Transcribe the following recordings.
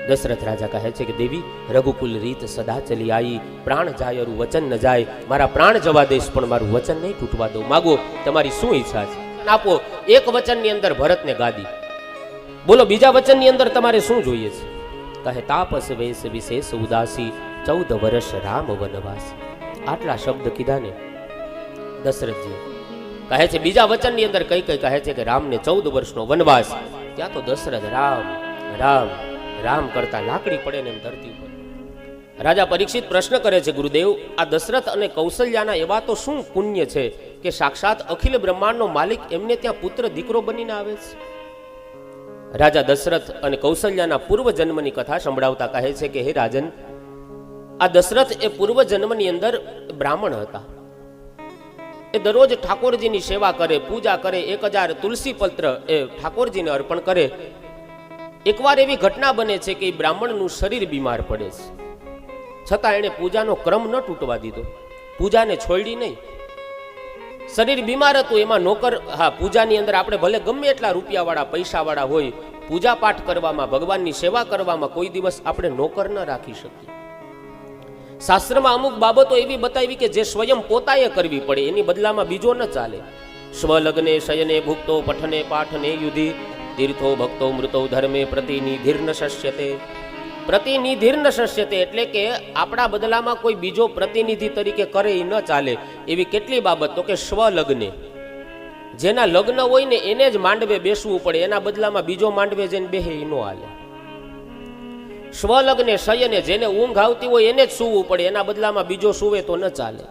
દશરથ રાજા કહે છે કે દેવી, રઘુકુલ રીત સદા ચલી આવી, પ્રાણ જાય અરું વચન ન જાય. મારા પ્રાણ જવા દઈશ પણ મારું વચન નહીં તૂટવા દઉં. માગો, તમારી શું ઈચ્છા છે આપો. એક વચનની અંદર ભરતને ગાદી, બોલો બીજા વચનની અંદર તમારે શું જોઈએ છે? કહે તાપસ વેશ વિશેષ ઉદાસી, 14 વર્ષ રામ વનવાસી. આટલા શબ્દ કીધા ને દશરથજી. કહે છે બીજા વચનની અંદર કઈ કઈ કહે છે કે રામને 14 વર્ષનો વનવાસ. ત્યાં તો દશરથ રામ રામ રામ કરતા લાકડી પડે ને એમ ધરતી ઉપર. રાજા પરીક્ષિત પ્રશ્ન કરે છે, ગુરુદેવ, આ દશરથ અને કૌશલ્યાના એવા તો શું પુણ્ય છે કે સાક્ષાત અખિલ બ્રહ્માંડનો માલિક એમને ત્યાં પુત્ર દીકરો બનીને આવે છે? રાજા દશરથ અને કૌશલ્યાના પૂર્વ જન્મની કથા સંભળાવતા કહે છે કે હે રાજન, આ દશરથ એ પૂર્વ જન્મની અંદર બ્રાહ્મણ હતા. એ દરરોજ ઠાકોરજીની સેવા કરે, પૂજા કરે, 1000 તુલસી પત્ર એ ઠાકોરજીને અર્પણ કરે. એકવાર એવી ઘટના બને છે કે બ્રાહ્મણનું શરીર બીમાર પડે છે, છતાં એણે પૂજાનો ક્રમ ન તૂટવા દીધો, પૂજાને છોડી નહીં. શરીર બીમાર હતું, એમાં નોકર, હા, પૂજાની અંદર આપણે ભલે ગમે એટલા રૂપિયાવાળા પૈસાવાળા હોય, પૂજા પાઠ કરવામાં, ભગવાનની સેવા કરવામાં કોઈ દિવસ આપણે નોકર ન રાખી શકીએ. શાસ્ત્રમાં અમુક બાબતો એવી બતાવી કે જે સ્વયં પોતાએ કરવી પડે, એની બદલામાં બીજો ન ચાલે. સ્વલગ્ને શયને ભુક્તો પઠને પાઠને યુધિ, તીર્થો ભક્તો મૃતો ધર્મે પ્રતિનિધિર્ન શસ્યતે. પ્રતિનિધિર્ન શસ્યતે એટલે કે આપણા બદલામાં કોઈ બીજો પ્રતિનિધિ તરીકે કરે એ ન ચાલે. એવી કેટલી બાબત? તો કે સ્વલગ્ને, જેના લગ્ન હોય ને એને જ માંડવે બેસવું પડે, એના બદલામાં બીજો માંડવે જઈને બેહે એ ન હાલે. સ્વલગ્ને શયને, જેને ઊંઘ આવતી હોય એને જ સૂવું પડે, એના બદલામાં બીજો સૂવે તો ન ચાલે.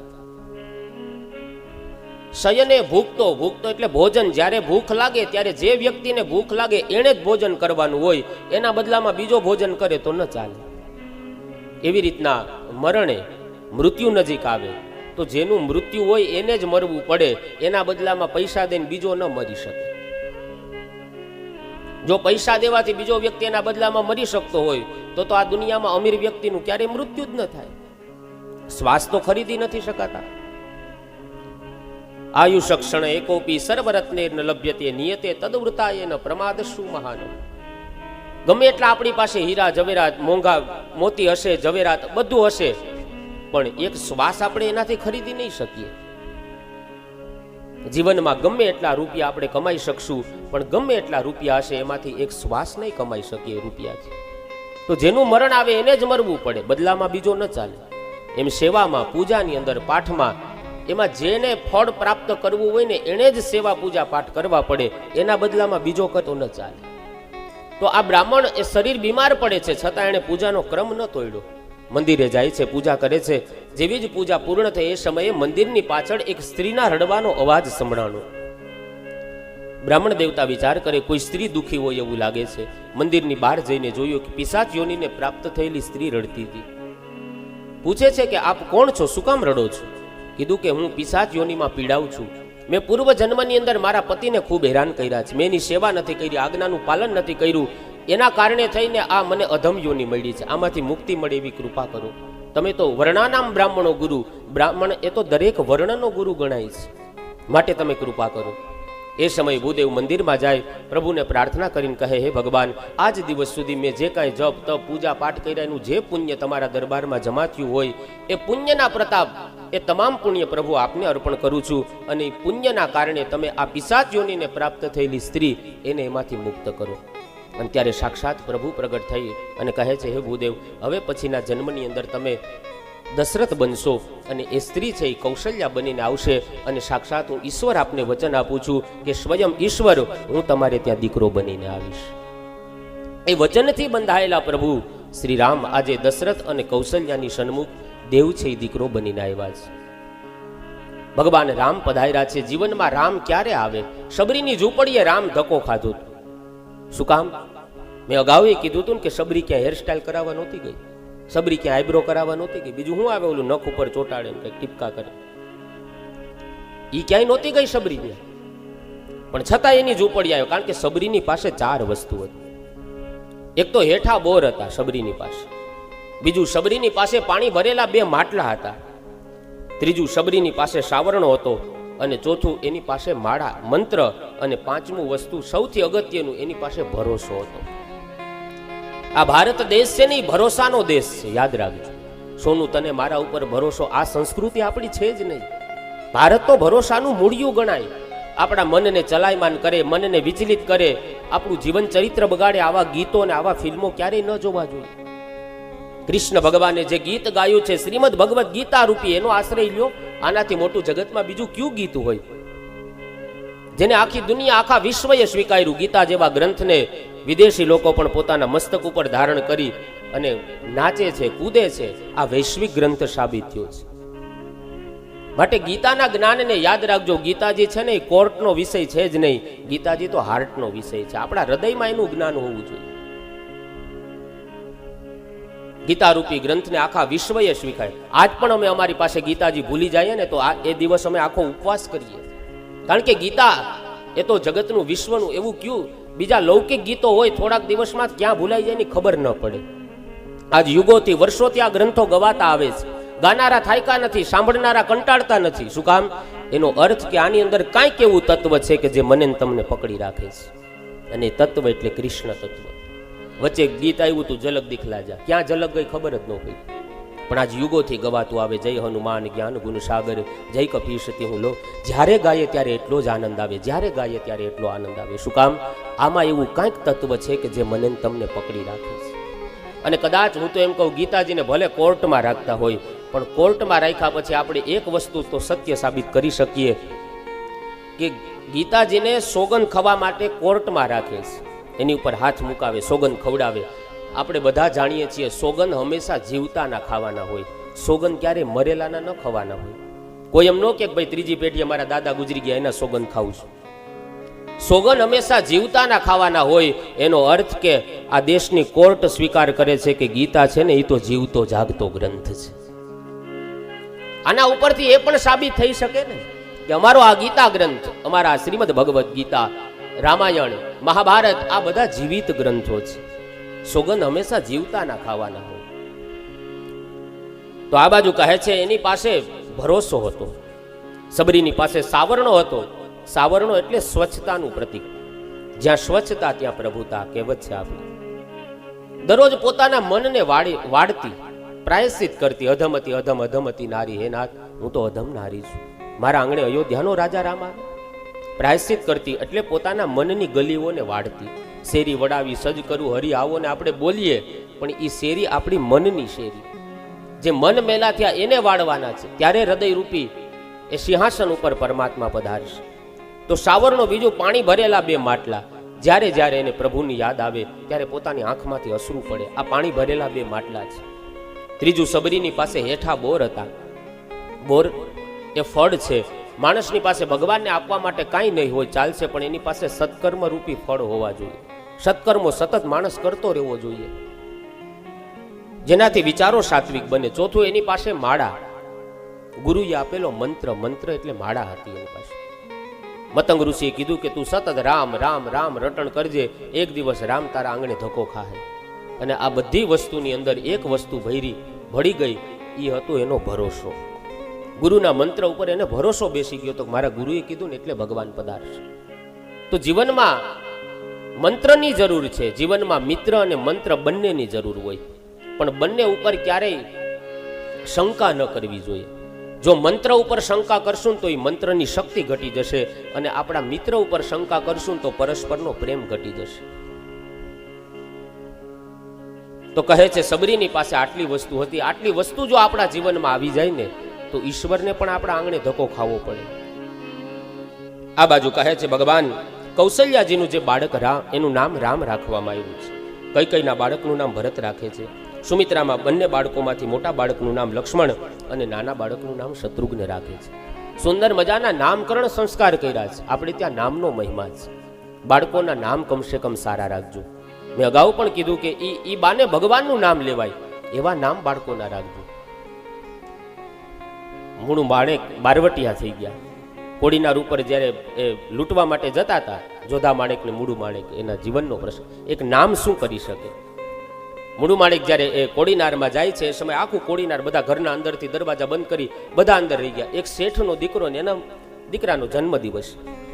શયને ભૂખતો, ભૂખતો એટલે ભોજન, જ્યારે ભૂખ લાગે ત્યારે જે વ્યક્તિને ભૂખ લાગે એને જ ભોજન કરવાનું હોય, એના બદલામાં બીજો ભોજન કરે તો ન ચાલે. એવી રીતના મરણે, મૃત્યુ નજીક આવે તો જેનું મૃત્યુ હોય એને જ મરવું પડે, એના બદલામાં પૈસા દઈને બીજો ન મરી શકે. જો પૈસા દેવાથી બીજો વ્યક્તિ એના બદલામાં મરી શકતો હોય તો આ દુનિયામાં અમીર વ્યક્તિનું ક્યારેય મૃત્યુ જ ન થાય. શ્વાસ તો ખરીદી નથી શકાતા. આયુષ ક્ષણ એકોપી સર્વરત્ને ન લભ્યતે, નિયતે તદવૃતાય ન પ્રમાદ શું મહાન. ગમે એટલા આપણી પાસે હીરા જવેરાત, મોંઘા મોતી હશે, જવેરાત બધું હશે, પણ એક શ્વાસ આપણે એનાથી ખરીદી નહીં શકીએ. જીવનમાં ગમે એટલા રૂપિયા આપણે કમાઈ શકશું, પણ ગમે એટલા રૂપિયા હશે એમાંથી એક શ્વાસ નહીં કમાઈ શકીએ રૂપિયાથી. તો જેનું મરણ આવે એને જ મરવું પડે, બદલામાં બીજો ન ચાલે. એમ સેવામાં, પૂજાની અંદર, પાઠમાં, એમાં જેને ફળ પ્રાપ્ત કરવું હોય ને એને જ સેવા પૂજા પાઠ કરવા પડે, એના બદલામાં બીજો કતો ન ચાલે. તો આ બ્રાહ્મણ એ શરીર બીમાર પડે છે, છતાં એને પૂજાનો ક્રમ ન તોડ્યો. મંદિરે જાય છે, પૂજા કરે છે. જેવી જ પૂજા પૂર્ણ થઈ એ સમયે મંદિરની પાછળ એક સ્ત્રીના રડવાનો અવાજ સંભળાણો. બ્રાહ્મણ દેવતા વિચાર કરે કોઈ સ્ત્રી દુઃખી હોય એવું લાગે છે. મંદિરની બહાર જઈને જોયું કે પિશાચ યોનિને પ્રાપ્ત થયેલી સ્ત્રી રડતી હતી. પૂછે છે કે આપ કોણ છો, શું કામ રડો છો? કીધું કે હું પિશાચ યોનિમાં પીડાઉં છું. મેં પૂર્વ જન્મની અંદર મારા પતિને ખૂબ હેરાન કર્યા છે, મેં એની સેવા નથી કરી, આજ્ઞાનું પાલન નથી કર્યું, એના કારણે થઈને આ મને અધમ યોની મળી છે. આમાંથી મુક્તિ મળે એવી કૃપા કરો. તમે તો વર્ણાનામ બ્રાહ્મણો ગુરુ, બ્રાહ્મણ એ તો દરેક વર્ણનો ગુરુ ગણાય છે, માટે તમે કૃપા કરો. એ સમયે ભૂદેવ મંદિરમાં જાય, પ્રભુને પ્રાર્થના કરીને કહે, હે ભગવાન, આજ દિવસ સુધી મેં જે કાંઈ જપ તપ પૂજા પાઠ કર્યા એનું જે પુણ્ય તમારા દરબારમાં જમા થયું હોય એ પુણ્યના પ્રતાપ, એ તમામ પુણ્ય પ્રભુ આપને અર્પણ કરું છું, અને એ પુણ્યના કારણે તમે આ પિશાચ યોનિને પ્રાપ્ત થયેલી સ્ત્રી એને એમાંથી મુક્ત કરો. અને ત્યારે સાક્ષાત પ્રભુ પ્રગટ થઈ અને કહે છે, હે ભૂદેવ, હવે પછીના જન્મની અંદર તમે દશરથ બનશો અને એ સ્ત્રી છે એ કૌશલ્યા બનીને આવશે, અને સાક્ષાત હું ઈશ્વર આપને વચન આપું છું કે સ્વયં ઈશ્વર હું તમારે ત્યાં દીકરો બનીને આવીશ. એ વચનથી બંધાયેલા પ્રભુ શ્રી રામ આજે દશરથ અને કૌશલ્યાની સન્મુખ દેવ છે એ દીકરો બનીને આવ્યા છે. ભગવાન રામ પધાર્યા છે. જીવનમાં રામ ક્યારે આવે? શબરીની ઝૂંપડીએ રામ ધક્કો ખાધો. શું કામ? મેં અગાઉ એ કીધું હતું ને કે શબરી ક્યાં હેરસ્ટાઈલ કરાવવા નહોતી ગઈ, શબરી ક્યાં આઈબ્રો કરાવવા નહોતી ગઈ, બીજું શું આવે ઓલું નખ ઉપર ચોટાડે ને કંઈક ટીપકા કરે, ઈ ક્યાંય નહોતી ગઈ શબરી. પણ છતાં એની ઝૂંપડી આવ્યો, કારણ કે શબરીની પાસે 4 વસ્તુ હતી. એક તો હેઠા બોર હતા શબરીની પાસે, બીજું શબરીની પાસે પાણી ભરેલા 2 માટલા હતા, ત્રીજું શબરીની પાસે સાવરણો હતો, અને ચોથું એની પાસે માળા મંત્ર, અને 5મું વસ્તુ સૌથી અગત્યનું એની પાસે ભરોસો હતો. આ ભારત દેશ છે ને એ ભરોસાનો દેશ છે, યાદ રાખજો. સોનું તને મારા ઉપર ભરોસો, આ સંસ્કૃતિ આપણી છે જ નહીં. ભારત તો ભરોસાનું મૂળિયું ગણાય. આપણા મનને ચલાયમાન કરે, મનને વિચલિત કરે, આપણું જીવન ચરિત્ર બગાડે આવા ગીતો અને આવા ફિલ્મો ક્યારેય ન જોવા જોઈએ. કૃષ્ણ ભગવાને જે ગીત ગાયું છે શ્રીમદ ભગવદ ગીતા રૂપી, એનો આશ્રય લ્યો. આનાથી મોટું જગતમાં બીજું કયું ગીત હોય, જેને આખી દુનિયા આખા વિશ્વએ સ્વીકાર્યું. ગીતા જેવા ગ્રંથને વિદેશી લોકો પણ પોતાના મસ્તક ઉપર ધારણ કરી અને નાચે છે, કૂદે છે. આ વૈશ્વિક ગ્રંથ સાબિત થયો છે. માટે ગીતાના જ્ઞાનને યાદ રાખજો. ગીતાજી છે ને એ કોર્ટનો વિષય છે જ નહીં, ગીતાજી તો હાર્ટનો વિષય છે. આપણા હૃદયમાં એનું જ્ઞાન હોવું જોઈએ. ગીતા રૂપી ગ્રંથને આખા વિશ્વએ સ્વીકારે. આજ પણ અમે અમારી પાસે ગીતાજી ભૂલી જઈએ ને તો એ દિવસ અમે આખો ઉપવાસ કરીએ, કારણ કે ગીતા એ તો જગતનું વિશ્વનું એવું કયું. બીજા લૌકિક ગીતો હોય થોડાક દિવસમાં ક્યાં ભૂલાઈ જાય ની ખબર ન પડે. આજ યુગોથી વર્ષોથી આ ગ્રંથો ગવાતા આવે છે. ગાનારા થાયકા નથી, સાંભળનારા કંટાળતા નથી. શું કામ? એનો અર્થ કે આની અંદર કાંઈક એવું તત્વ છે કે જે મને તમને પકડી રાખે છે. અને તત્વ એટલે કૃષ્ણ તત્વ. વચ્ચે ગીત આવ્યું તું ઝલક દિખલા જા, ક્યાં ઝલક ગઈ ખબર જ ન પડી. પણ આજ યુગોથી ગવાતું આવે. જય હનુમાન જ્ઞાન ગુણ સાગર, જય કપીશતી હું લો. જ્યારે ગાયે ત્યારે એટલો જ આનંદ આવે, જ્યારે ગાયે ત્યારે એટલો આનંદ આવે. શું કામ? આમાં એવું કાંઈક તત્વ છે કે જે મને તમને પકડી રાખે છે. અને કદાચ હું તો એમ કહું, ગીતાજીને ભલે કોર્ટમાં રાખતા હોય, પણ કોર્ટમાં રાખ્યા પછી આપણે એક વસ્તુ તો સત્ય સાબિત કરી શકીએ કે ગીતાજીને સોગંદ ખાવા માટે કોર્ટમાં રાખે છે. એની ઉપર હાથ મુકાવે, સોગંદ ખવડાવે. આપણે બધા જાણીએ છીએ સોગંદ હંમેશા જીવતાના ખાવાના હોય, સોગંદ ક્યારે મરેલાના ન ખાવાના હોય. કોઈ એમ ન કે ભાઈ ત્રીજી પેઢીએ મારા દાદા ગુજરી ગયા એના સોગંદ ખાવું છું. સોગંદ હંમેશા જીવતાના ખાવાના હોય. એનો અર્થ કે આ દેશની કોર્ટ સ્વીકાર કરે છે કે ગીતા છે ને એ તો જીવતો જાગતો ગ્રંથ છે. આના ઉપરથી એ પણ સાબિત થઈ શકે ને કે અમારો આ ગીતા ગ્રંથ, અમારા શ્રીમદ ભગવદ ગીતા, રામાયણ, મહાભારત આ બધા જીવિત ગ્રંથો છે. સોગંદ હંમેશા જીવતાના ખાવાના હોય. તો આ બાજુ કહે છે એની પાસે ભરોસો હતો. સબરીની પાસે સાવરણો હતો. સાવરણો એટલે સ્વચ્છતાનું પ્રતીક. જ્યાં સ્વચ્છતા ત્યાં પ્રભુતા કહેવત છે આપણી. દરરોજ પોતાના મનને વાળતી, પ્રાયશ્ચિત કરતી. અધમતી અધમ અધમતી નારી, હે નાથ હું તો અધમ નારી છું. મારા આંગણે અયોધ્યાનો રાજા રામ આવે. પ્રાયશ્ચિત કરતી એટલે પોતાના મનની ગલીઓને વાળતી. શેરી વડાવી સજ કરું હરી આવો ને આપણે બોલીએ, પણ એ શેરી આપણી મનની શેરી. જે મન મેલા થયા એને વાળવાના છે. ત્યારે હૃદય રૂપી એ સિંહાસન ઉપર પરમાત્મા પધારશે. તો સાવરનો બીજું પાણી ભરેલા બે માટલા. જ્યારે જ્યારે એને પ્રભુની યાદ આવે ત્યારે પોતાની આંખમાંથી અશ્રુ પડે. આ પાણી ભરેલા બે માટલા છે. ત્રીજું, સબરીની પાસે હેઠા બોર હતા. બોર એ ફળ છે. માણસની પાસે ભગવાનને આપવા માટે કાંઈ નહીં હોય ચાલશે, પણ એની પાસે સત્કર્મ રૂપી ફળ હોવા જોઈએ. સત્કર્મો સતત માણસ કરતો રહેવો જોઈએ, જેનાથી વિચારો સાત્વિક બને. ચોથું, એની પાસે માળા. ગુરુએ આપેલો મંત્ર, મંત્ર એટલે માળા હતી એની પાસે. મતંગ ઋષિએ કીધું કે તું સતત રામ રામ રામ રટણ કરજે, એક દિવસ રામ તારા આંગણે ધક્કો ખાહે. અને આ બધી વસ્તુની અંદર એક વસ્તુ ભળી ગઈ, એ હતો એનો ભરોસો. ગુરુના મંત્ર ઉપર એને ભરોસો બેસી ગયો તો મારા ગુરુએ કીધું ને એટલે ભગવાન પધારશે. તો જીવનમાં મંત્રની જરૂર છે. જીવનમાં મિત્ર અને મંત્ર બંનેની જરૂર હોય, પણ બંને ઉપર ક્યારેય શંકા ન કરવી જોઈએ. જો મંત્ર ઉપર શંકા કરશું તો એ મંત્રની શક્તિ ઘટી જશે, અને આપણા મિત્ર ઉપર શંકા કરશું તો પરસ્પરનો પ્રેમ ઘટી જશે. તો કહે છે સબરીની પાસે આટલી વસ્તુ હતી. આટલી વસ્તુ જો આપણા જીવનમાં આવી જાય ને તો ઈશ્વરને પણ આપણા આંગણે ધક્કો ખાવો પડે. આ બાજુ કહે છે ભગવાન કૌશલ્યાજીનું જે બાળક એનું નામ રામ રાખવામાં આવ્યું છે. કૈકેયીના બાળકનું નામ ભરત રાખે છે. સુમિત્રામાં બંને બાળકોમાંથી મોટા બાળકનું નામ લક્ષ્મણ અને નાના બાળકનું નામ શત્રુઘ્ન રાખે છે. સુંદર મજાના નામકરણ સંસ્કાર કર્યા છે. આપણે ત્યાં નામનો મહિમા છે. બાળકોના નામ કમસે કમ સારા રાખજો. મેં અગાઉ પણ કીધું કે ઈ બાને ભગવાનનું નામ લેવાય એવા નામ બાળકોના રાખજો. મૂળું માણેક બારવટિયા થઈ ગયા. કોડીનાર ઉપર જ્યારે એ લૂંટવા માટે જતા હતા, જોધા માણેક ને મૂળું માણેક, એના જીવનનો પ્રશ્ન. એક નામ શું કરી શકે? મૂળું માણેક જ્યારે એ કોડીનારમાં જાય છે એ સમય આખું કોડીનાર બધા ઘરના અંદરથી દરવાજા બંધ કરી બધા અંદર રહી ગયા. એક શેઠનો દીકરો ને એના દીકરાનો જન્મદિવસ,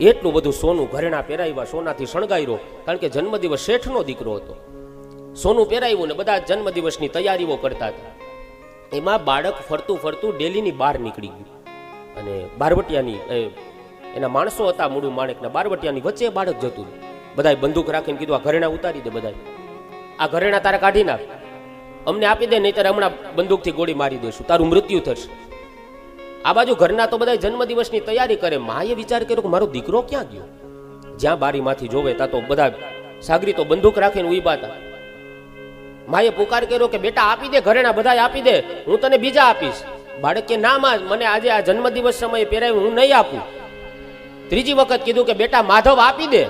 એટલું બધું સોનું ઘરેણા પહેરાવ્યા, સોનાથી શણગાર્યો, કારણ કે જન્મદિવસ શેઠનો દીકરો હતો. સોનું પહેરાવ્યું ને બધા જન્મદિવસની તૈયારીઓ કરતા હતા. એમાં બાળક ફરતું ફરતું ડેલીની બહાર નીકળી ગયું અને બારવટિયાની એના માણસો હતા મૂળું માણેકના, બારવટિયાની વચ્ચે બાળક જતું. બધાએ બંદૂક રાખીને કીધું આ ઘરેણા ઉતારી દે, બધા આ ઘરેણા તારે કાઢી નાખ, અમને આપી દે, નહીં તારે હમણાં બંદૂકથી ગોળી મારી દેશું, તારું મૃત્યુ થશે. આ બાજુ ઘરના તો બધા જન્મદિવસની તૈયારી કરે. માએ વિચાર કર્યો કે મારો દીકરો ક્યાં ગયો? જ્યાં બારીમાંથી જોવે ત્યાં તો બધા સાગરી તો બંદૂક રાખીને ઉભા હતા. માએ પુકાર કર્યો કે બેટા આપી દે ઘરેણા, બધા આપી દે, હું તને બીજા આપીશ. બાળક કે ના માં, મને આજે આ જન્મદિવસ સમયે પહેરાવ્યું, હું નહીં આપું. ત્રીજી વખત કીધું કે બેટા માધવ આપી દે,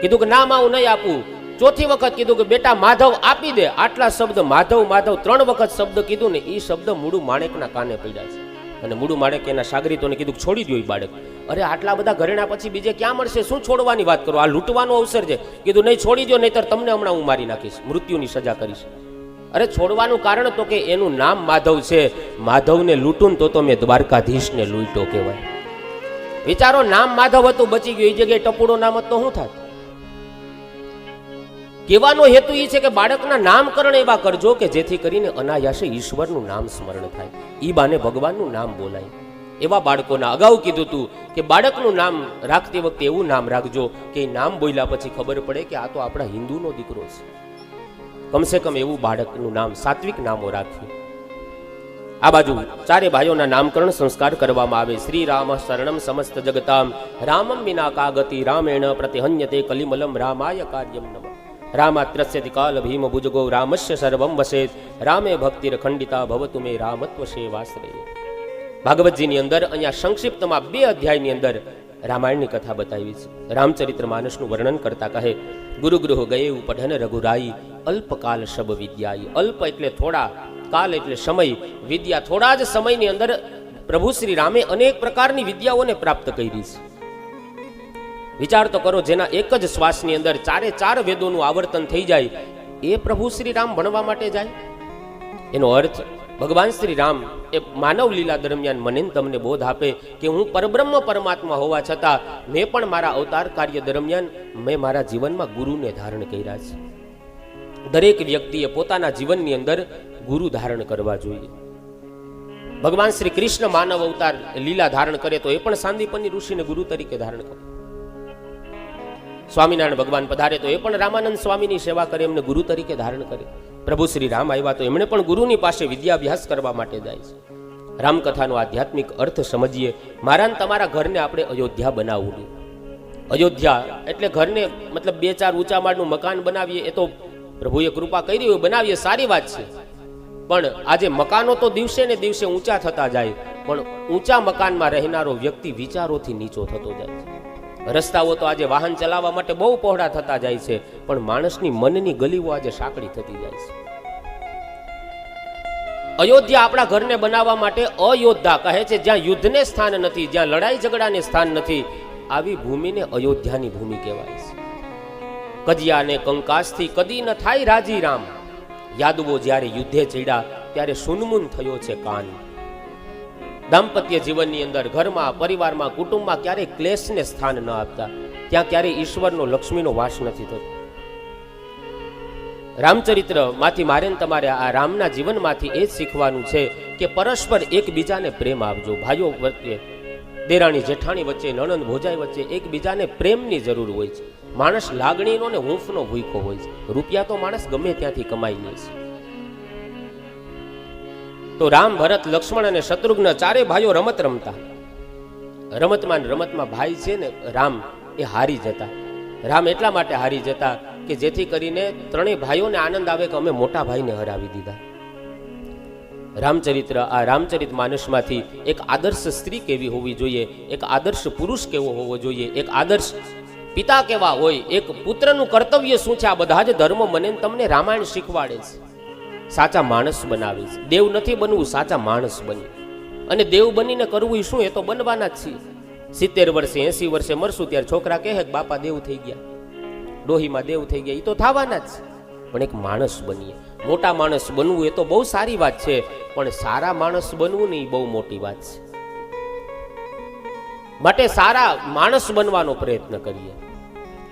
કીધું કે ના માં હું નહીં આપું. ચોથી વખત કીધું કે બેટા માધવ આપી દે. આટલા શબ્દ માધવ માધવ 3 વખત શબ્દ કીધું ને એ શબ્દ મૂળું માણેકના કાને પડ્યા છે. અને મૂળું માણેક એના સાગરીતોને કીધું છોડી દો એ બાળક. અરે આટલા બધા ઘરેણા પછી બીજે ક્યાં મળશે? શું છોડવાની વાત કરો? આ લૂંટવાનો અવસર છે. કીધું નહીં, છોડી દો, નહીતર તમને હમણાં હું મારી નાખીશ, મૃત્યુની સજા કરીશ. અરે છોડવાનું કારણ તો કે એનું નામ માધવ છે. માધવને લૂંટું તો મેં દ્વારકાધીશને લૂંટો કહેવાય. વિચારો, નામ માધવ હતું, બચી ગયું, એ જગ્યાએ ટપુડો નામ હતો શું થાત? કહેવાનો હેતુ એ છે કે બાળકના નામકરણ એવા કરજો કે જેથી કરીને અનાયાસે ઈશ્વરનું નામ સ્મરણ થાય, ઈ બાને ભગવાનનું નામ બોલાય. એવા બાળકોના અગાઉ કીધું હતું કે બાળકનું નામ રાખતી વખતે એવું નામ રાખજો કે એ નામ બોલ્યા પછી ખબર પડે કે આ તો આપણા હિન્દુનો દીકરો છે. કમસે કમ એવું બાળકનું નામ, સાત્વિક નામો રાખીએ. આ બાજુ ચારે ભાઈઓના નામકરણ સંસ્કાર કરવામાં આવે. શ્રી રામ શરણમ સમસ્ત જગતામ, રામમ વિના કા ગતિ, રામેણ પ્રતિહન્યતે કલિમલમ, રામાય કાર્યમ નમઃ. રામાત્રસ્યતિ કાલ ભીમ ભુજગો, રામસ્ય સર્વમ વસેત, રામે ભક્તિર ખંડિતા ભવતુ મે રામત્વ સેવાશ્રય. ભાગવતજીની અંદર અહીંયા સંક્ષિપ્તમાં 2 અધ્યાયની અંદર રામાયણની કથા બતાવી છે. રામચરિત્ર માનસનું વર્ણન કરતા કહે, ગુરુગૃહ ગયે પઢન રઘુરાઈ, અલ્પકાલ શબ વિદ્યાઈ. અલ્પ એટલે થોડા, કાલ એટલે સમય, વિદ્યા થોડા જ સમયની અંદર પ્રભુ શ્રી રામે અનેક પ્રકારની વિદ્યાઓને પ્રાપ્ત કરી છે. વિચાર તો કરો, જેના એક જ શ્વાસની અંદર 4 વેદોનું આવર્તન થઈ જાય, એ પ્રભુ શ્રી રામ ભણવા માટે જાય. એનો અર્થ ભગવાન શ્રી રામ એ માનવ લીલા દરમિયાન મને તમને બોધ આપે કે હું પરબ્રહ્મ પરમાત્મા હોવા છતાં મેં પણ મારા અવતાર કાર્ય દરમિયાન મેં મારા જીવનમાં ગુરુને ધારણ કર્યા છે. દરેક વ્યક્તિએ પોતાના જીવનની અંદર ગુરુ ધારણ કરવા જોઈએ. ભગવાન શ્રી કૃષ્ણ માનવ અવતાર લીલા ધારણ કરે તો એ પણ સાંદીપની ઋષિને ગુરુ તરીકે ધારણ કરે. સ્વામિનારાયણ ભગવાન પધારે તો એ પણ રામાનંદ સ્વામીની સેવા કરે, એમને ગુરુ તરીકે ધારણ કરે. પ્રભુ શ્રી રામ આવ્યા તો એમણે પણ ગુરુની પાસે વિદ્યાભ્યાસ કરવા માટે જાય છે. રામકથાનો આધ્યાત્મિક અર્થ સમજીએ. મારા ને તમારા ઘરને આપણે અયોધ્યા બનાવવું. અયોધ્યા એટલે ઘરને મતલબ 2-4 ઊંચા માળનું મકાન બનાવીએ, એ તો પ્રભુએ કૃપા કરી હોય, બનાવીએ, સારી વાત છે. પણ આજે મકાનો તો દિવસે ને દિવસે ઊંચા થતા જાય, પણ ઊંચા મકાનમાં રહેનારો વ્યક્તિ વિચારોથી નીચો થતો જાય છે. રસ્તાઓ તો આજે વાહન ચલાવવા માટે બહુ પહોળા થતા જાય છે, પણ માણસની મનની ગલીઓ આજે સાંકડી થતી જાય છે. અયોધ્યા આપણા ઘરને બનાવવા માટે અયોધ્યા કહે છે, જ્યાં યુદ્ધને સ્થાન નથી, જ્યાં લડાઈ ઝઘડાને સ્થાન નથી, આવી ભૂમિને અયોધ્યાની ભૂમિ કહેવાય છે. કજિયા અને કંકાસથી કદી ન થાય રાજી રામ, યાદવો જ્યારે યુદ્ધે ચડ્યા ત્યારે સુનમુન થયો છે કાન. દાંપત્ય જીવનની અંદર ઘરમાં, પરિવારમાં, કુટુંબમાં ક્યારેય ક્લેશને સ્થાન ન આપતા, ત્યાં ક્યારેય ઈશ્વરનો, લક્ષ્મીનો વાસ નથી થતો. રામચરિત્ર માંથી મારે તમારે આ રામના જીવનમાંથી એ જ શીખવાનું છે કે પરસ્પર એકબીજાને પ્રેમ આપજો. ભાઈઓ વચ્ચે, દેરાણી જેઠાણી વચ્ચે, નણંદ ભોજાઈ વચ્ચે એકબીજાને પ્રેમની જરૂર હોય છે. માણસ લાગણીનો ને હૂંફનો ભૂખો હોય છે. રૂપિયા તો માણસ ગમે ત્યાંથી કમાઈ લે છે. તો રામ, ભરત, લક્ષ્મણ અને શત્રુઘ્ન 4 ભાઈઓ રમત રમતા. રમતમાં ભાઈ છે ને રામ એ હારી જતા. રામ એટલા માટે હારી જતા કે જેથી કરીને 3 ભાઈઓને આનંદ આવે કે અમે મોટા ભાઈને હરાવી દીધા. રામચરિત માનસમાંથી એક આદર્શ સ્ત્રી કેવી હોવી જોઈએ, એક આદર્શ પુરુષ કેવો હોવો જોઈએ, એક આદર્શ પિતા કેવા હોય, એક પુત્રનું કર્તવ્ય શું છે, આ બધા જ ધર્મો મને તમને રામાયણ શીખવાડે છે. સાચા માણસ બનાવે છે. દેવ નથી બનવું, સાચા માણસ બની. અને દેવ બનીને કરવું શું, એ તો બનવાના જ છીએ. 70 વર્ષે 80 વર્ષે મરશું ત્યારે છોકરા કહે કે બાપા દેવ થઈ ગયા, ડોહીમાં દેવ થઈ ગયા, એ તો થવાના જ છે. પણ એક માણસ બનીએ. મોટા માણસ બનવું એ તો બહુ સારી વાત છે, પણ સારા માણસ બનવું ને એ બહુ મોટી વાત છે. માટે સારા માણસ બનવાનો પ્રયત્ન કરીએ.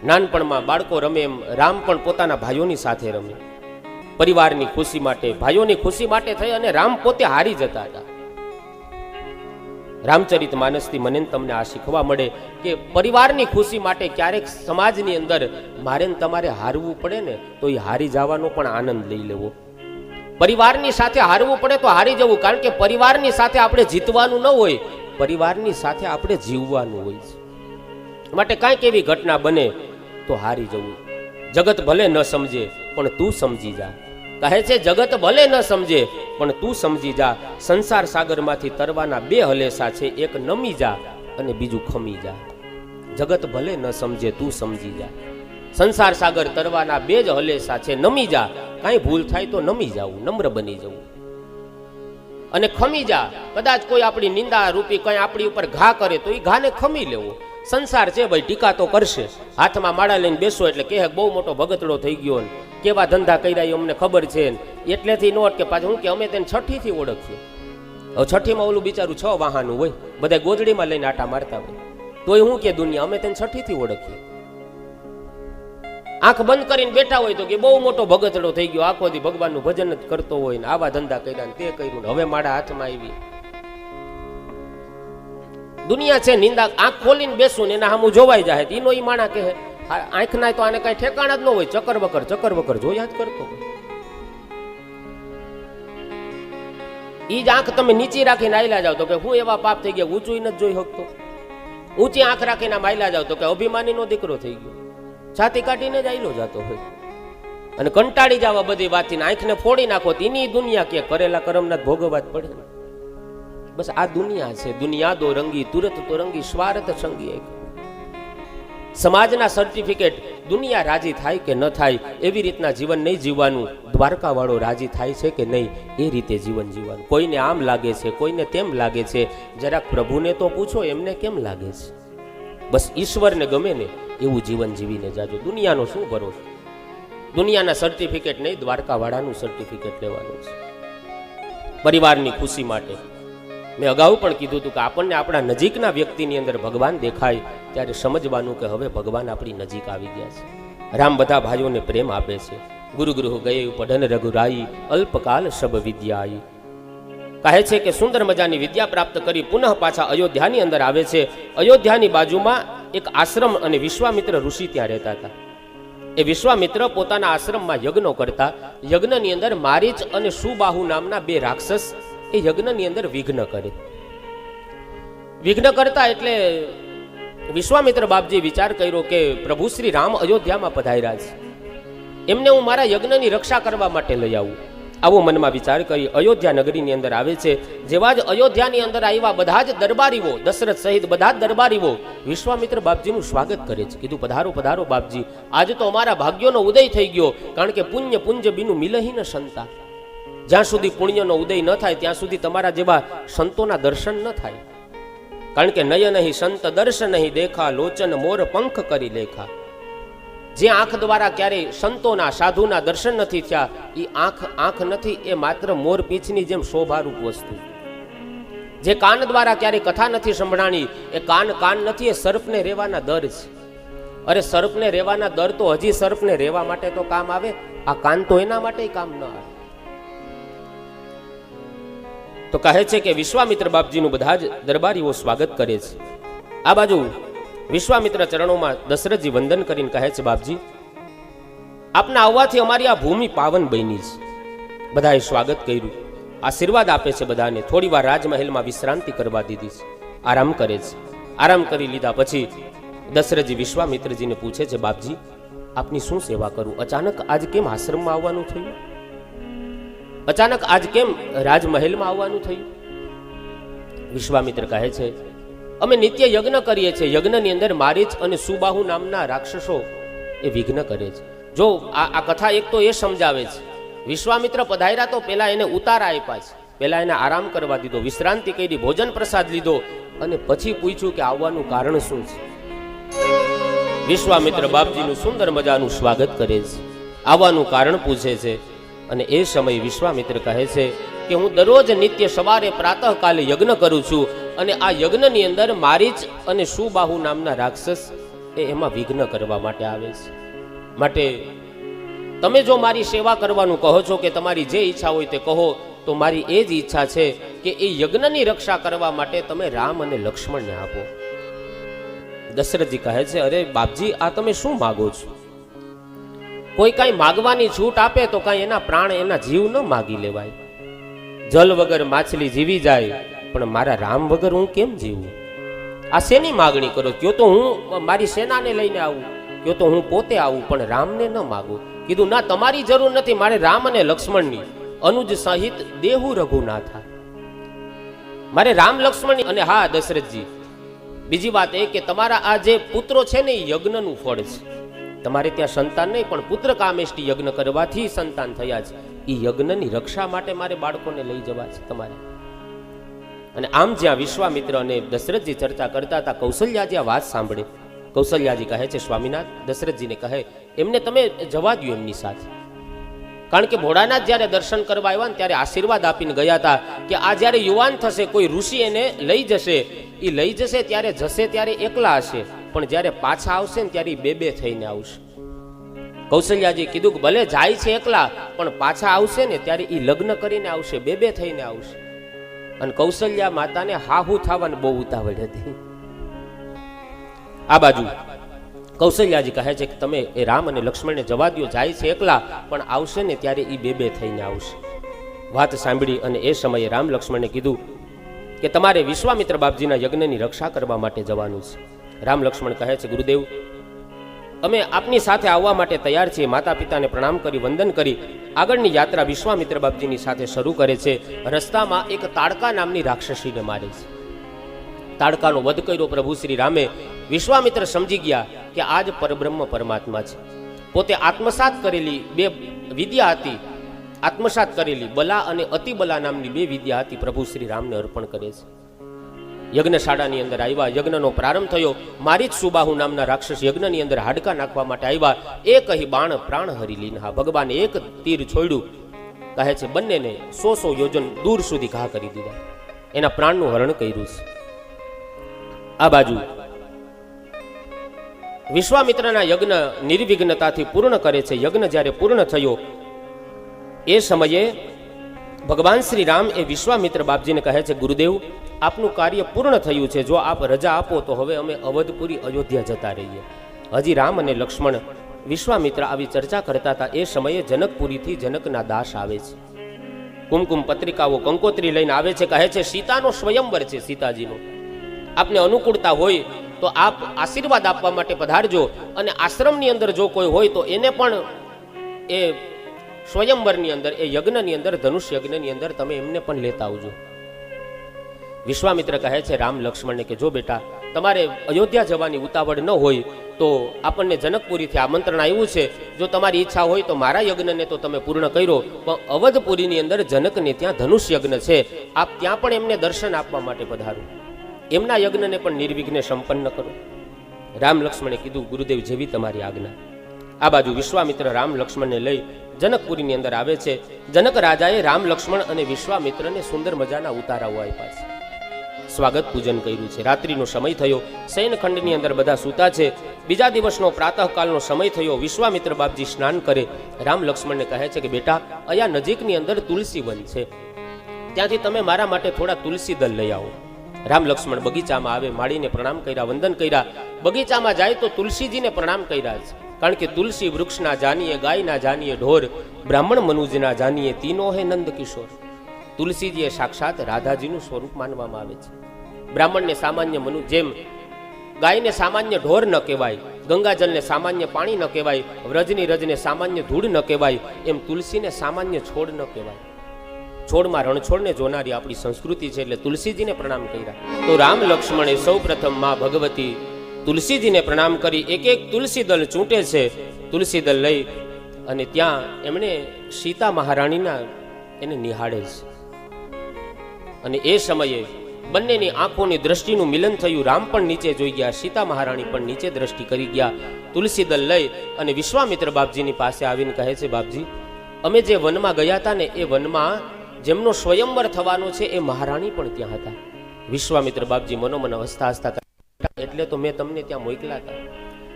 નાનપણમાં બાળકો રમે એમ રામ પણ પોતાના ભાઈઓની સાથે રમે. પરિવારની ખુશી માટે, ભાઈઓની ખુશી માટે થઈ અને રામ પોતે હારી જતા હતા. રામચરિત માનસથી મને તમને આ શીખવા મળે કે પરિવારની ખુશી માટે ક્યારેક સમાજની અંદર મારે ને તમારે હારવું પડે ને તો એ હારી જવાનો પણ આનંદ લઈ લેવો. પરિવારની સાથે હારવું પડે તો હારી જવું, કારણ કે પરિવારની સાથે આપણે જીતવાનું ન હોય, પરિવારની સાથે આપણે જીવવાનું હોય છે. માટે કાંઈક એવી ઘટના બને તો હારી જવું. જગત ભલે ન સમજે પણ તું સમજી જા. કહે છે જગત ભલે ન સમજે પણ તું સમજી જા. સંસાર સાગરમાંથી તરવાના બે હલેસા છે, એક નમી જા અને બીજું ખમી જા. જગત ભલે ન સમજે તું સમજી જા. સંસાર સાગર તરવાના બે જ હલેસા છે, નમી જા. કાંઈ ભૂલ થાય તો નમી જાવું, નમ્ર બની જવું. અને ખમી જા, કદાચ કોઈ આપણી નિંદા રૂપી કંઈ આપણી ઉપર ઘા કરે તો એ ઘાને ખમી લેવો. સંસાર છે ભાઈ, ટીકા તો કરશે. હાથમાં માળા લઈને બેસો એટલે કે બહુ મોટો ભગતડો થઈ ગયો ને કેવા ધંધા કર્યા એ અમને ખબર છે ને એટલેથી નોટ કે પાછું હું કે અમે તેને છઠ્ઠીથી ઓળખીએ. હવે છઠ્ઠીમાં ઓલું બિચારું 6 વાહનનું હોય, બધા ગોદડીમાં લઈને આટા મારતા હોય, તોય હું કે દુનિયા અમે તેને છઠ્ઠીથી ઓળખીએ. આંખ બંધ કરીને બેઠા હોય તો કે બહુ મોટો ભગતડો થઈ ગયો, આખો દી ભગવાનનું ભજન જ કરતો હોય ને આવા ધંધા કર્યા ને તે કર્યું ને હવે મારા હાથમાં આવી. દુનિયા છે નિંદા. આંખ ખોલીને બેસું ને એના સામું જોવાઈ જાય એનો ઈ માણા કહે આંખ ના તો આને કઈ ઠેકાણા જ ન હોય, ચક્કર વકર જોયા જ કરતો હોય. ઈ જ આંખ તમે નીચી રાખીને આયલા જાવ તો કે હું એવા પાપ થઈ ગયા ઊંચું નથી જોઈ શકતો. ઊંચી આંખ રાખીને આયલા જાવ તો કે અભિમાની નો દીકરો થઈ ગયો, છાતી કાઢીને જ આયલો જતો હોય. અને કંટાળી જવા બધી વાતથી આંખને ફોડી નાખો એની દુનિયા કે કરેલા કર્મના ભોગવવા જ પડે. બસ આ દુનિયા છે. દુનિયા દો રંગી તુરત તો રંગી સ્વાર્થ સંગી. સમાજના સર્ટિફિકેટ દુનિયા રાજી થાય કે ન થાય એવી રીતના જીવન નહીં જીવવાનું. દ્વારકા વાળો રાજી થાય છે કે નહીં એ રીતે જીવન જીવવાનું. કોઈને આમ લાગે છે, કોઈને તેમ લાગે છે, જરાક પ્રભુને તો પૂછો એમને કેમ લાગે છે. બસ ઈશ્વરને ગમે ને એવું જીવન જીવીને જાજો. દુનિયાનો શું ભરોસો? દુનિયાના સર્ટિફિકેટ નહીં, દ્વારકા વાળાનું સર્ટિફિકેટ લેવાનું છે. પરિવારની ખુશી માટે મેં અગાઉ પણ કીધું હતું કે આપણને આપણા નજીકના વ્યક્તિની અંદર ભગવાન દેખાય ત્યારે સમજવાનું કે હવે ભગવાન આપણી નજીક આવી ગયા છે. રામ બધા ભાઈઓને પ્રેમ આપે છે. ગુરુ ગૃહ ગયે પઢન રઘુરાઈ અલ્પકાલ સબ વિદ્યાઈ. કહે છે કે સુંદર મજાની વિદ્યા પ્રાપ્ત કરી પુનઃ પાછા અયોધ્યાની અંદર આવે છે. અયોધ્યાની બાજુમાં એક આશ્રમ અને વિશ્વામિત્ર ઋષિ ત્યાં રહેતા હતા. એ વિશ્વામિત્ર પોતાના આશ્રમમાં યજ્ઞો કરતા. યજ્ઞની અંદર મારીચ અને સુબાહુ નામના બે રાક્ષસ એ યજ્ઞની અંદર વિઘ્ન કરે. વિઘ્ન કરતા એટલે વિશ્વામિત્ર બાપજી વિચાર કર્યો કે પ્રભુ શ્રી રામ અયોધ્યામાં પધાર્યા છે, એમને હું મારા યજ્ઞની રક્ષા કરવા માટે લઈ આવું. આવો મનમાં વિચાર કરી અયોધ્યા નગરીની અંદર આવે છે. જેવા જ અયોધ્યાની અંદર આવ્યા બધા જ દરબારીઓ, દશરથ સહિત બધા જ દરબારીઓ વિશ્વામિત્ર બાપજીનું સ્વાગત કરે છે. કીધું પધારો પધારો બાપજી, આજે તો અમારા ભાગ્યોનો ઉદય થઈ ગયો, કારણ કે પુણ્ય પુંજ બિનું મિલહી ન સંતા. જ્યાં સુધી પુણ્યનો ઉદય ન થાય ત્યાં સુધી તમારા જેવા સંતોના દર્શન ન થાય. કારણ કે નયન નહીં સંત દર્શન નહીં દેખા, લોચન મોર પંખ કરી લેખા. જે આંખ દ્વારા ક્યારેય સંતોના સાધુના દર્શન નથી થયા એ આંખ નથી, એ માત્ર મોર પીંછની જેમ શોભારૂપ વસ્તુ. જે કાન દ્વારા ક્યારેય કથા નથી સંભળાણી એ કાન નથી, એ સર્પને રહેવાના દર છે. અરે સર્પને રહેવાના દર તો હજી સર્પને રહેવા માટે તો કામ આવે, આ કાન તો એના માટે કામ ન આવે. તો કહે છે કે વિશ્વામિત્ર બાપજીનું બધા જ દરબારીઓ સ્વાગત કરે છે. આ બાજુ વિશ્વામિત્ર ચરણોમાં દશરથજી વંદન કરીને કહે છે બાપજી, આપના આવવાથી અમારી આ ભૂમિ પાવન બની છે. બધાએ સ્વાગત કર્યું, આશીર્વાદ આપે છે બધાને. થોડી વાર રાજમહેલમાં વિશ્રાંતિ કરવા દીધી છે, આરામ કરે છે. આરામ કરી લીધા પછી દશરથજી વિશ્વામિત્રજીને પૂછે છે બાપજી આપની શું સેવા કરું? અચાનક આજ કેમ આશ્રમમાં આવવાનું થયું? અચાનક આજ કેમ રાજમહેલમાં આવવાનું થયું? વિશ્વામિત્ર કહે છે અમે નિત્ય યજ્ઞ કરીએ છીએ. યજ્ઞની અંદર મારીચ અને સુબાહુ નામના રાક્ષસો એ વિઘ્ન કરે છે. જો આ કથા એક તો એ સમજાવે છે, વિશ્વામિત્ર પધાર્યા તો પેલા એને ઉતારા આપ્યા છે, પેલા એને આરામ કરવા દીધો, વિશ્રાંતિ કરી, ભોજન પ્રસાદ લીધો અને પછી પૂછ્યું કે આવવાનું કારણ શું છે. વિશ્વામિત્ર બાપજીનું સુંદર મજાનું સ્વાગત કરે છે, આવવાનું કારણ પૂછે છે. અને એ સમય વિશ્વામિત્ર કહે છે કે હું દરરોજ નિત્ય સવારે પ્રાતઃકાલે યજ્ઞ કરું છું અને આ યજ્ઞની અંદર મારીચ અને સુબાહુ નામના રાક્ષસ એમાં વિઘ્ન કરવા માટે આવે છે. માટે તમે જો મારી સેવા કરવાનું કહો છો કે તમારી જે ઈચ્છા હોય તે કહો, તો મારી એ જ ઈચ્છા છે કે એ યજ્ઞની રક્ષા કરવા માટે તમે રામ અને લક્ષ્મણને આપો. દશરથજી કહે છે, અરે બાપજી, આ તમે શું માગો છો? કોઈ કાંઈ માગવાની છૂટ આપે તો કાંઈ એના પ્રાણ, એના જીવ ન માગી લેવાય. જલ વગર માછલી જીવી જાય, પણ મારા રામ વગર હું કેમ જીવું? આ શેની માગણી કરો? કયો તો હું મારી સેનાને લઈને આવું, કયો તો હું પોતે આવું, પણ રામને ન માગું. કીધું, ના, તમારી જરૂર નથી, મારે રામ અને લક્ષ્મણની, અનુજ સહિત દેહુ રઘુનાથા, મારે રામ લક્ષ્મણની. અને હા દશરથજી, બીજી વાત એ કે તમારા આ જે પુત્રો છે ને, એ યજ્ઞનું ફળ છે. તમારે ત્યાં સંતાન નહીં, પણ પુત્ર કામેષ્ટિ યજ્ઞ કરવાથી સંતાન થયા છે. એ યજ્ઞની રક્ષા માટે મારે બાળકોને લઈ જવા છે તમારે. અને આમ જ્યાં વિશ્વામિત્ર અને દશરથજી ચર્ચા કરતા હતા, કૌશલ્યાજી આ વાત સાંભળે. કૌશલ્યાજી કહે છે, સ્વામીનાથ, દશરથજીને કહે, એમને તમે જવા દો એમની સાથે. કારણ કે ભોળાનાથ જ્યારે દર્શન કરવા આવ્યા ને ત્યારે આશીર્વાદ આપીને ગયા હતા કે આ જ્યારે યુવાન થશે, કોઈ ઋષિ એને લઈ જશે, એ લઈ જશે ત્યારે એકલા હશે, પણ જ્યારે પાછા આવશે ને ત્યારે બે બે થઈને આવશે. કૌશલ્યાજી કીધું કે ભલે જાય છે એકલા, પણ પાછા આવશે ને ત્યારે એ લગ્ન કરીને આવશે, બે બે થઈને આવશે. અને કૌશલ્યા માતાને હાહુ થવાની બહુ ઉતાવળ હતી. આ બાજુ કૌશલ્યાજી કહે છે કે તમે એ રામ અને લક્ષ્મણને જવા દો, જાય છે એકલા, પણ આવશે ને ત્યારે એ બે બે થઈને આવશે. વાત સાંભળી અને એ સમયે રામ લક્ષ્મણને કીધું કે તમારે વિશ્વામિત્ર બાપજીના યજ્ઞની રક્ષા કરવા માટે જવાનું છે. રામ લક્ષ્મણ કહે છે, ગુરુદેવ, અમે આપની સાથે આવવા માટે તૈયાર છીએ. માતા પિતાને પ્રણામ કરી વંદન કરી આગળની યાત્રા વિશ્વામિત્ર બાપજીની સાથે શરૂ કરે છે. રસ્તામાં એક તાડકા નામની રાક્ષસીને મારે છે. તાડકાનો વધ કર્યો પ્રભુ શ્રી રામે. વિશ્વામિત્ર સમજી ગયા કે આજ પરબ્રહ્મ પરમાત્મા છે. પોતે આત્મસાત કરેલી બે વિદ્યા હતી, આત્મસાત કરેલી બલા અને અતિબલા નામની બે વિદ્યા હતી, પ્રભુ શ્રી રામને અર્પણ કરે છે. યજ્ઞશાળાની અંદર આવ્યા, યજ્ઞનો પ્રારંભ થયો. મારી જ સુબાહુ નામના રાક્ષસ યજ્ઞની અંદર હાડકા નાખવા માટે આવ્યા. એ કહી બાણ પ્રાણ હરી લીનહા, ભગવાને એક તીર છોડ્યું. કહે છે બંનેને 100 યોજન દૂર સુધી ઘા કરી દીધા, એના પ્રાણનું હરણ કર્યું છે. આ બાજુ વિશ્વામિત્રના યજ્ઞ નિર્વિઘ્નતાથી પૂર્ણ કરે છે. યજ્ઞ જ્યારે પૂર્ણ થયો એ સમયે ભગવાન શ્રી રામ એ વિશ્વામિત્ર બાપજીને કહે છે, ગુરુદેવ, આપનું કાર્ય પૂર્ણ થયું છે. જો આપ રજા આપો તો હવે અમે અવધપુરી અયોધ્યા જતા રહીએ. હજી રામ અને લક્ષ્મણ વિશ્વામિત્ર આવી ચર્ચા કરતા હતા. એ સમયે જનકપુરીથી જનકના દાસ આવે છે. કુમકુમ પત્રિકાઓ, કંકોત્રી લઈને આવે છે. કહે છે સીતાનો સ્વયંવર છે, સીતાજીનો. આપને અનુકૂળતા હોય તો આપ આશીર્વાદ આપવા માટે પધારજો, અને આશ્રમની અંદર જો કોઈ હોય તો એને પણ એ સ્વયંવરની અંદર, એ યજ્ઞની અંદર, ધનુષ યજ્ઞની અંદર તમે એમને પણ લેતા આવજો. વિશ્વામિત્ર કહે છે રામ લક્ષ્મણને કે જો બેટા, તમારે અયોધ્યા જવાની ઉતાવળ ન હોય તો આપણને જનકપુરીથી આમંત્રણ આવ્યું છે. જો તમારી ઈચ્છા હોય તો મારા યજ્ઞને તો તમે પૂર્ણ કર્યો, પણ અવધપુરીની અંદર જનકને ત્યાં ધનુષ યજ્ઞ છે, આપ ત્યાં પણ એમને દર્શન આપવા માટે પધારો, એમના યજ્ઞને પણ નિર્વિઘ્ને સંપન્ન કરો. રામ લક્ષ્મણે કીધું, ગુરુદેવ, જેવી તમારી આજ્ઞા. આ બાજુ વિશ્વામિત્ર રામ લક્ષ્મણને લઈ જનકપુરીની અંદર આવે છે. જનક રાજાએ રામ લક્ષ્મણ અને વિશ્વામિત્રને સુંદર મજાના ઉતારાઓ આપ્યા છે, સ્વાગત પૂજન કર્યું છે. રાત્રિનો સમય થયો, શયનખંડની અંદર બધા સૂતા છે. બીજા દિવસનો પ્રાતઃકાલનો સમય થયો. વિશ્વામિત્ર બાપજી સ્નાન કરે. રામ લક્ષ્મણને કહે છે કે બેટા, અહીંયા નજીકની અંદર તુલસી વન છે, ત્યાંથી તમે મારા માટે થોડા તુલસી દળ લઈ આવો. રામ લક્ષ્મણ બગીચામાં આવે, માળીને પ્રણામ કર્યા, વંદન કર્યા. બગીચામાં જાય તો તુલસીજીને પ્રણામ કર્યા છે. કારણ કે તુલસી વૃક્ષના જાનીએ, ગાયના જાનીએ ઢોર, બ્રાહ્મણ મનુજના જાનીએ તીનો હે નંદ કિશોર. તુલસીજી એ સાક્ષાત રાધાજીનું સ્વરૂપ માનવામાં આવે છે. બ્રાહ્મણને સામાન્ય મનુ, જેમ ગાયને સામાન્ય ઢોર ન કહેવાય, ગંગાજલને સામાન્ય પાણી ન કહેવાય, વ્રજની રજને સામાન્ય ધૂળ ન કહેવાય, એમ તુલસીને સામાન્ય છોડ ન કહેવાય. છોડમાં રણછોડને જોનારી આપણી સંસ્કૃતિ છે, એટલે તુલસીજીને પ્રણામ કર્યા. તો રામ લક્ષ્મણે સૌ પ્રથમ માં ભગવતી તુલસીજીને પ્રણામ કરી એક એક તુલસી દળ ચૂંટે છે. તુલસી દળ લઈ અને ત્યાં એમણે સીતા મહારાણીના એને નિહાળે છે. અને એ સમયે બંનેની આંખોની દ્રષ્ટિનું મિલન થયું. રામ પણ નીચે જોઈ ગયા, સીતા મહારાણી પણ નીચે દ્રષ્ટિ કરી ગયા. તુલસી દળ લઈ અને વિશ્વામિત્ર બાપજીની પાસે આવીને કહે છે, બાપજી, અમે જે વનમાં ગયા હતા ને, એ વનમાં જેમનો સ્વયંવર થવાનો છે એ મહારાણી પણ ત્યાં હતા. વિશ્વામિત્ર બાપજી મનોમન હસતા હસતા, એટલે તો મેં તમને ત્યાં મોકલા હતા,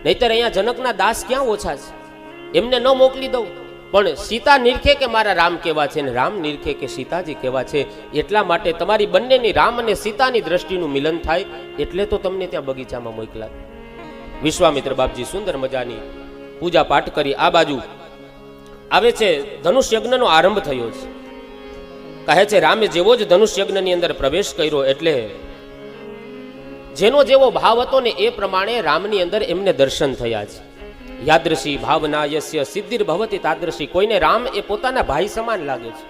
નહીતર અહીંયા જનકના દાસ ક્યાં ઓછા છે, એમને ન મોકલી દઉં? પણ સીતા નિરખે કે મારા રામ કેવા છે, ને રામ નિરખે કે સીતાજી કેવા છે. એટલા માટે તમારી બંનેની રામ અને સીતાની દ્રષ્ટિનું મિલન થાય એટલે તો તમને ત્યાં બગીચામાં મોકલા. વિશ્વામિત્ર બાપજી સુંદર મજાની પૂજા પાઠ કરી આ બાજુ આવે છે. ધનુષ યજ્ઞનો આરંભ થયો છે. કહે છે રામે જેવો જ ધનુષ યજ્ઞની અંદર પ્રવેશ કર્યો એટલે જેનો જેવો ભાવ હતો ને એ પ્રમાણે રામની અંદર એમને દર્શન થયા છે. યાદૃશી ભાવના યસ્ય સિદ્ધિર ભવતી તાદૃશી. કોઈને રામ એ પોતાના ભાઈ સમાન લાગે છે,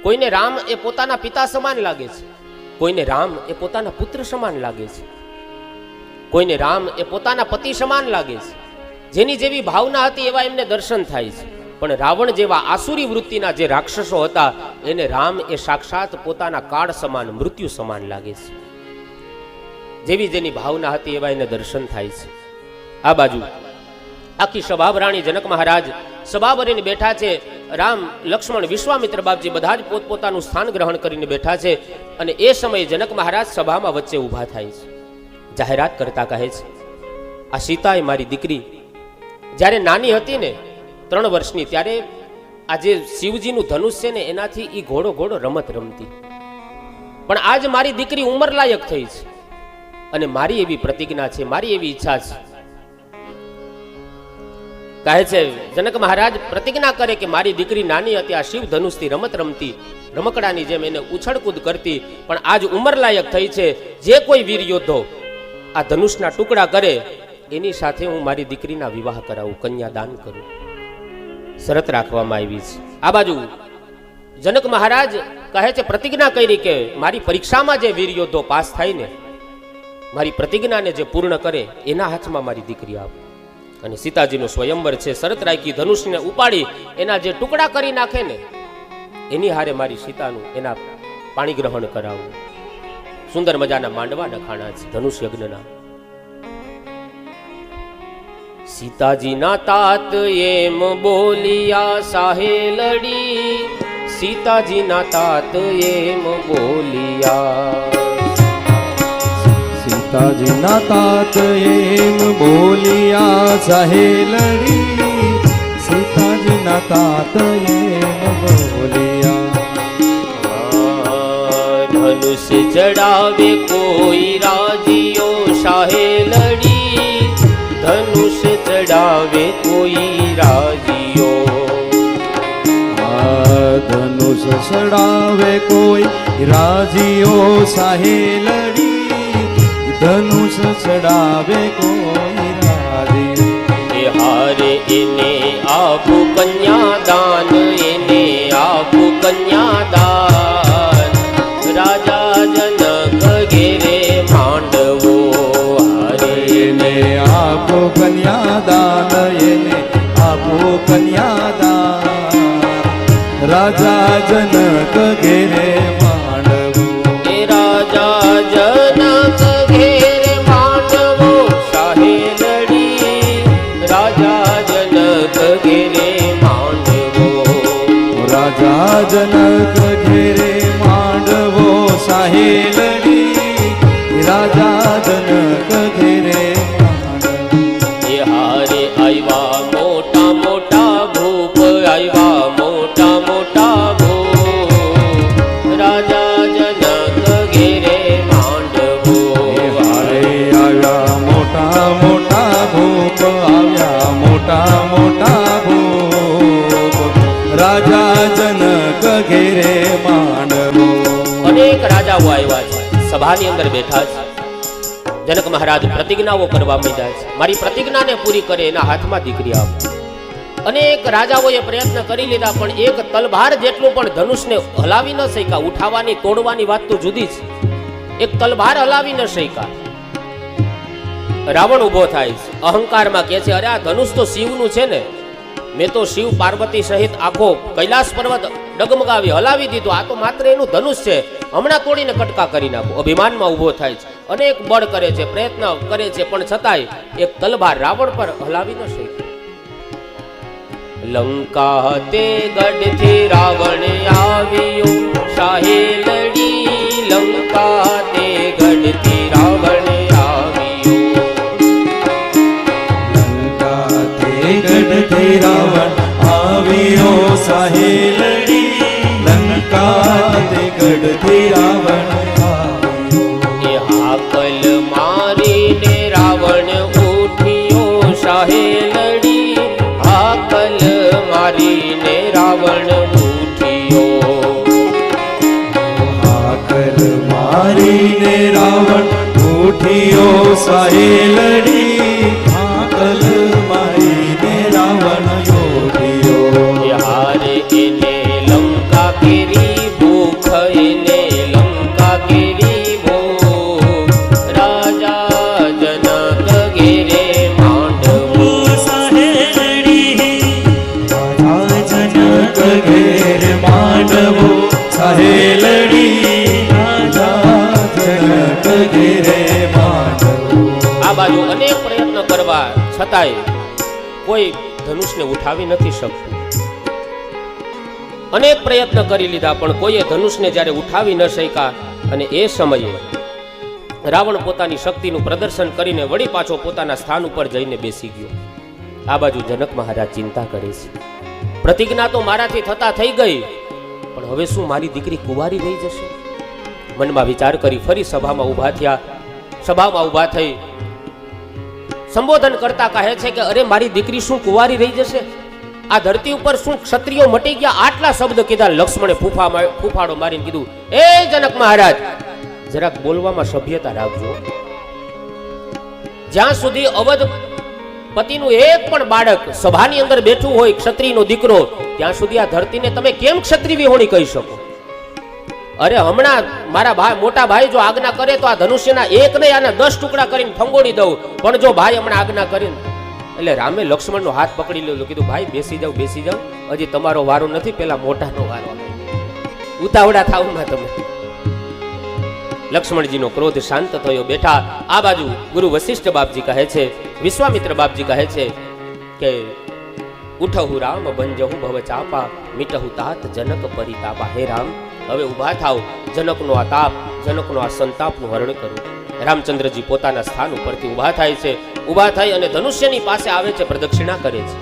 કોઈને રામ એ પોતાના પિતા સમાન લાગે છે, કોઈને રામ એ પોતાના પુત્ર સમાન લાગે છે, કોઈને રામ એ પોતાના પતિ સમાન લાગે છે. જેની જેવી ભાવના હતી એવા એમને દર્શન થાય છે. પણ રાવણ જેવા આસુરી વૃત્તિના જે રાક્ષસો હતા એને રામ એ સાક્ષાત પોતાના કાળ સમાન મૃત્યુ સમાન લાગે છે. જેવી જેની ભાવના હતી એવા એને દર્શન થાય છે. આ બાજુ આખી સભા રાણી જનક મહારાજ સભા ભરીને બેઠા છે. રામ લક્ષ્મણ વિશ્વામિત્ર બાપજી બધા જ પોતપોતાનું સ્થાન ગ્રહણ કરીને બેઠા છે. અને એ સમયે જનક મહારાજ સભામાં વચ્ચે ઊભા થાય છે. જાહેરાત કરતા કહે છે આ સીતા એ મારી દીકરી જ્યારે નાની હતી ને 3 વર્ષની ત્યારે આ જે શિવજીનું ધનુષ છે ને એનાથી એ ઘોડો ઘોડો રમત રમતી. પણ આજ મારી દીકરી ઉંમર લાયક થઈ છે અને મારી એવી પ્રતિજ્ઞા છે, મારી એવી ઈચ્છા છે. કહે છે જનક મહારાજ પ્રતિજ્ઞા કરે કે મારી દીકરી નાની હતી આ શિવ ધનુષથી રમત રમતી, રમકડાની જેમ એને ઉછળકૂદ કરતી. પણ આજ ઉંમર લાયક થઈ છે. જે કોઈ વીર યોદ્ધો આ ધનુષના ટુકડા કરે એની સાથે હું મારી દીકરીના વિવાહ કરાવું, કન્યાદાન કરું. શરત રાખવામાં આવી છે. આ બાજુ જનક મહારાજ કહે છે પ્રતિજ્ઞા કરી કે મારી પરીક્ષામાં જે વીર યોદ્ધો પાસ થાય ને મારી પ્રતિજ્ઞાને જે પૂર્ણ કરે એના હાથમાં મારી દીકરી આપે. અને સીતાજીનો સ્વયંવર છે. શરત રાખી ધનુષને ઉપાડી એના જે ટુકડા કરી નાખે ને એની હારે મારી સીતાનું એના પાણી ગ્રહણ કરાવવું. સુંદર મજાના માંડવા નખાણા છે ધનુષ યજ્ઞના. સીતાજીના તાત એમ બોલિયા સાહેલડી, સીતાજીના તાત એમ બોલિયા. સીતાજીના તાત એમ બોલિયા સાહેલડી, સીતાજીના તાત એમ બોલિયા. ધનુષ ચડાવે કોઈ રાજીઓ સાહેલડી, ધનુષ ચડાવે કોઈ રાજીઓ. ધનુષ ચડાવે કોઈ રાજીઓ સાહેલડી, ધનુષ ચડાવે કોઈ રાજીઓ. એ હારે એને આપું કન્યાદાન, એને આપું કન્યાદાન. રાજા જનક ઘેરે માંડવો હારે એને આપો કન્યાદાન, એને આપો કન્યાદાન. રાજા જનક ઘેરે માંડવો. એ રાજા જનક ઘેરે માંડવો સાહેલડી, રાજા જનક ઘેરે માંડવો. રાજા જનક ઘેરે માંડવો સાહેલડી, રાજા જનક ઘેરે માંડવો. એ હારે આવ્યા મોટા મોટા ભૂપ, આવ્યા મોટા મોટા ભૂપ. રાજા જનક ઘેરે માંડવો. હારે આવ્યા મોટા મોટા ભૂપ, આવ્યા મોટા મોટા ભૂપ. રાજા જનક ઘેરે માંડવો. અનેક રાજાઓ આવ્યા છે, સભાની અંદર બેઠા છે. જનક મહારાજ પ્રતિજ્ઞાઓ કરવા માંડ્યા છે. મારી પ્રતિજ્ઞાને પૂરી કરે એના હાથમાં દીકરી આપ. અનેક રાજાઓએ પ્રયત્ન કરી લીધા પણ એક તલભાર જેટલું પણ ધનુષને હલાવી ન શક્યા. ઉઠાવવાની તોડવાની વાત તો જુદી છે, એક તલભાર હલાવી ન શક્યા. રાવણ ઉભો થાય છે, અહંકારમાં કહે છે અરે આ ધનુષ તો શિવનું છે ને, મેં તો શિવ પાર્વતી સહિત આખો કૈલાસ પર્વત ડગમગાવી હલાવી દીધો, આ તો માત્ર એનું ધનુષ છે, હમણાં તોડીને કટકા કરી નાખો. અભિમાનમાં ઉભો થાય છે, અનેક બળ કરે છે, પ્રયત્ન કરે છે, પણ છતાંય એક તલવાર રાવણ પર હલાવી ન શક્યો. લંકા તે ગઢથી રાવણ આવ્યો સાહેલડી, લંકા તે ગઢથી રાવણ આવ્યો. લંકા તે ગઢથી રાવણ આવ્યો આગળથી રાવણ આવ્યો. એ હાકલ મારીને રાવણ ઉઠ્યો શાહે લડી. હાકલ મારીને રાવણ ઉઠ્યો. હાકલ મારીને રાવણ ઉઠ્યો સાહે લડી. હાકલ મારીને રાવણ યોગ્યો. એ હારે એને લંકા કેરી ભૂખ. એને લંકા કેરી ભૂખ. રાજા જનક ઘેરે માંડવો. રાજા જનક ઘેર માંડવો સાહે લડી. રાજા જનક ઘેરે માંડવો. આ બાજુ અનેક પ્રયત્ન કરવા છતાંય કોઈ ધનુષને ઉઠાવી નથી શકતું. અનેક પ્રયત્ન કરી લીધા પણ કોઈએ ધનુષને જ્યારે ઉઠાવી ન શક્યા અને એ સમયે રાવણ પોતાની શક્તિનું પ્રદર્શન કરીને વળી પાછો પોતાના સ્થાન ઉપર જઈને બેસી ગયો. આ બાજુ જનક મહારાજ ચિંતા કરે છે. પ્રતિજ્ઞા તો મારાથી થતા થઈ ગઈ, પણ હવે શું મારી દીકરી કુંવારી રહી જશે? મનમાં વિચાર કરી ફરી સભામાં ઊભા થયા. સભામાં ઊભા થઈ સંબોધન કરતા કહે છે કે અરે મારી દીકરી શું કુંવારી રહી જશે? આ ધરતી ઉપર શું ક્ષત્રિયો મટી ગયા? આટલા શબ્દ કીધા. લક્ષ્મણે ફૂફાડો મારીને કીધું, એ જનક મહારાજ, જરાક બોલવામાં સભ્યતા રાખજો. જ્યાં સુધી અવધ પતિનું એક પણ બાળક સભાની અંદર બેઠું હોય, ક્ષત્રિયનો દીકરો, ત્યાં સુધી આ ધરતીને તમે કેમ ક્ષત્રિય વિહોણી કહી શકો? અરે હમણાં મારા મોટા ભાઈ જો આજ્ઞા કરે તો આ ધનુષ્યના એક નહીં આને 10 ટુકડા કરીને ફંગોડી દઉં, પણ જો ભાઈ હમણાં આજ્ઞા કરીને. એટલે રામે લક્ષ્મણનો હાથ પકડી લીધો. કીધું ભાઈ બેસી જાવ, બેસી જાવ, હજી તમારો વારો નથી, પેલા મોટાનો વારો. ઉતાવળા થાવમાં તમે. લક્ષ્મણજીનો ક્રોધ શાંત થયો, બેઠા. આ બાજુ ગુરુ વશિષ્ઠ બાપજી કહે છે, વિશ્વામિત્ર બાપજી કહે છે કે ઉઠહુ રામ બંજહુ ભવ ચાપા, મીટહુ તાત જનક પરિતાપા. હે રામ, હવે ઊભા થાવ, જનકનો આ તાપ, જનકનો આ સંતાપનું હરણ કરો. રામચંદ્રજી પોતાના સ્થાન ઉપરથી ઊભા થાય છે. ઊભા થઈ અને ધનુષ્યની પાસે આવે છે, પ્રદક્ષિણા કરે છે,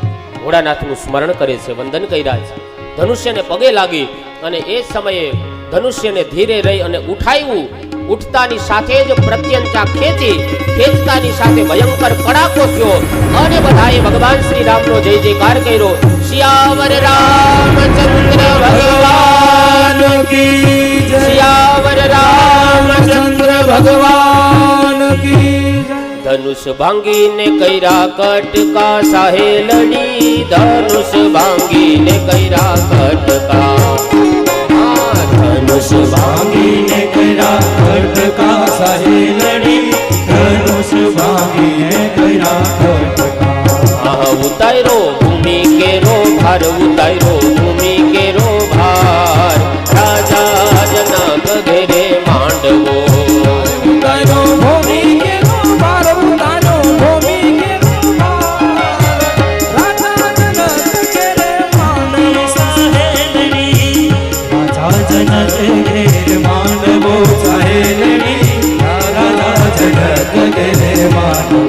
ભોળાનાથનું સ્મરણ કરે છે, વંદન કર્યા છે, ધનુષ્યને પગે લાગી અને એ સમયે ધનુષ્યને ધીરે રહી અને ઉઠાવ્યું. ઉઠતાની સાથે જ પ્રત્યંચા ખેંચતાની સાથે ભયંકર કડાકો થયો અને બધાએ ભગવાન શ્રી રામનો જય જયકાર કર્યો. શિયાવર રામચંદ્ર ભગવાન કી જય. શિયાવર રામચંદ્ર ભગવાન કી જય. ધનુષ ભાંગીને કર્યા કટકા સાહે લડી. ધનુષ ભાંગીને કર્યા કટકા. ધનુષ ભાંગીને કર્યા કટકા સાહે લડી. ધનુષ ભાંગીને કર્યા કટકા. ઉતારો ભૂમિ કેરો ભાર. ઉતારો ભૂમિ કેરો ભાર. રાજા જનક ઘેરે માંડવો. ઉતારો ભૂમિ કેરો ભાર. ઉતારો ભૂમિ કેરો ભાર. રાજા જનક ઘેરે માંડવો સાહે લડી. રાજા જનક ઘેર માંડવો સાહે લડી. રાજા જનક ઘેરે માંડવો.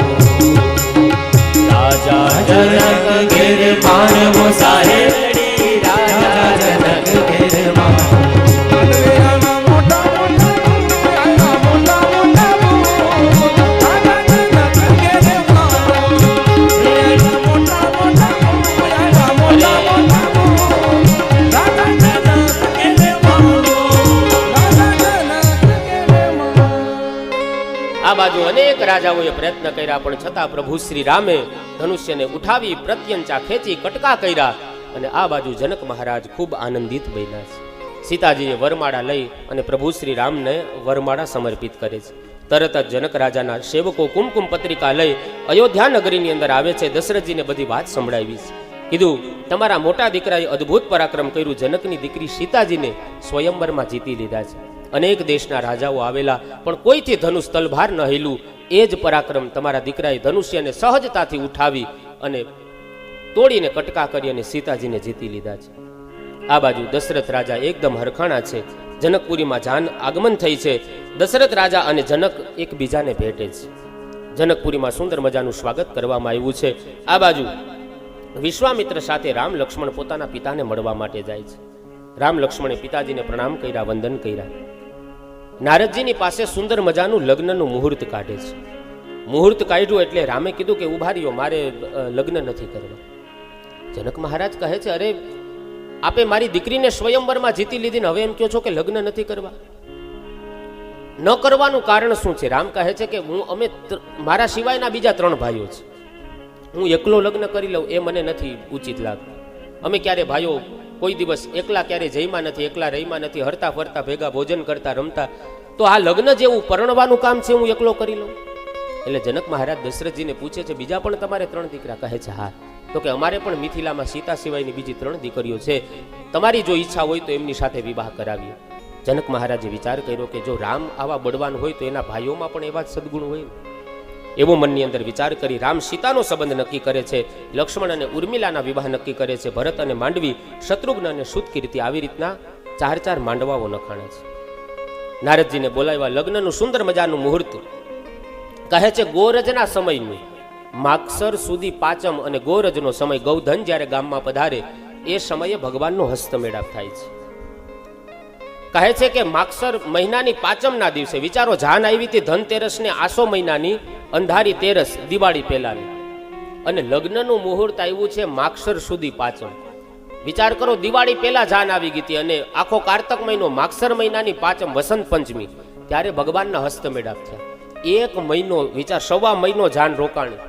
રાજા જનક ઘેર માંડવો સાહે લડી. રાજા જનક ઘેર માંડવો. આ બાજુ અનેક રાજાઓએ પ્રયત્ન કર્યા, પણ છતાં પ્રભુ શ્રી રામે ધનુષ્યને ઉઠાવી પ્રત્યંચા ખેંચી કટકા કર્યા. અને આ બાજુ જનક મહારાજ ખૂબ આનંદિત બન્યા છે. સીતાજીએ વરમાળા લઈ અને પ્રભુ શ્રી રામને વરમાળા સમર્પિત કરે છે. તરત જ જનક રાજાના સેવકો કુમકુમ પત્રિકા લઈ અયોધ્યા નગરીની અંદર આવે છે. દશરથજીને બધી વાત સંભળાવી છે. કીધું, તમારા મોટા દીકરાએ અદ્ભુત પરાક્રમ કર્યું. જનકની દીકરી સીતાજીને સ્વયંવરમાં જીતી લીધા છે. અનેક દેશના રાજાઓ આવેલા, પણ કોઈથી ધનુષ તલભાર ન હિલું. એ જ પરાક્રમ તમારા દીકરાએ ધનુષ્યને સહજતાથી ઉઠાવી અને તોડીને કટકા કરી અને સીતાજીને જીતી લીધા છે. આ બાજુ દશરથ રાજા એકદમ હરખાણા છે. જનકપુરીમાં જાન આગમન થઈ છે. દશરથ રાજા અને જનક એકબીજાને ભેટે છે. જનકપુરીમાં સુંદર મજાનું સ્વાગત કરવામાં આવ્યું છે. આ બાજુ વિશ્વામિત્ર સાથે રામ લક્ષ્મણ પોતાના પિતાને મળવા માટે જાય છે. રામ લક્ષ્મણે પિતાજીને પ્રણામ કર્યા, વંદન કર્યા. નારદજીની પાસે સુંદર મજાનું લગ્નનું મુહૂર્ત કાઢે છે. મુહૂર્ત કાઢ્યું એટલે રામે કીધું કે ઉભા રહ્યો, મારે લગ્ન નથી કરવા. જનક મહારાજ કહે છે, અરે આપે મારી દીકરીને સ્વયંવરમાં જીતી લીધી ને હવે એમ કહો છો કે લગ્ન નથી કરવા? ન કરવાનું કારણ શું છે? રામ કહે છે કે અમે મારા સિવાયના બીજા 3 ભાઈઓ છે, હું એકલો લગ્ન કરી લઉં એ મને નથી ઉચિત લાગતું. અમે ક્યારે ભાઈઓ કોઈ દિવસ એકલા ક્યારે જઈમાં નથી, એકલા રહીમાં નથી, હરતા ફરતા ભેગા ભોજન કરતા રમતા, તો આ લગ્ન જેવું પરણવાનું કામ છે હું એકલો કરી લઉં? એટલે જનક મહારાજ દશરથજીને પૂછે છે, બીજા પણ તમારે 3 દીકરા? કહે છે હા. તો કે અમારે પણ મિથિલામાં સીતા સિવાયની બીજી 3 દીકરીઓ છે, તમારી જો ઈચ્છા હોય તો એમની સાથે વિવાહ કરાવીએ. જનક મહારાજે વિચાર કર્યો કે જો રામ આવા બળવાન હોય તો એના ભાઈઓમાં પણ એવા જ સદગુણ હોય. એવો મનની અંદર વિચાર કરી રામ સીતાનો સંબંધ નક્કી કરે છે, લક્ષ્મણ અને ઉર્મિલાના વિવાહ નક્કી કરે છે, ભરત અને માંડવી, શત્રુઘ્ન અને સુતકીર્તિ, આવી રીતના 4 માંડવાઓ નખાણે છે. નારદજીને બોલાવ્યા, લગ્નનું સુંદર મજાનું મુહૂર્ત કહે છે ગોરજના સમયનું, માગસર સુધી પાંચમ અને ગોરજનો સમય, ગૌધન જ્યારે ગામમાં પધારે એ સમયે ભગવાનનો હસ્તમેળાપ થાય છે. કહે છે કે માગસર મહિનાની પાંચમના દિવસે, વિચારો જાન આવી હતી ધનતેરસને આસો મહિનાની અંધારી તેરસ, દિવાળી પહેલાની, અને લગ્નનું મુહૂર્ત આવ્યું છે માગસર સુધી પાંચમ. વિચાર કરો, દિવાળી પહેલા જાન આવી ગઈ હતી અને આખો કારતક મહિનો માગસર મહિનાની પાંચમ, વસંત પંચમી, ત્યારે ભગવાનના હસ્તમેળાપ થયા. 1 મહિનો વિચાર, 1.25 મહિનો જાન રોકાણી.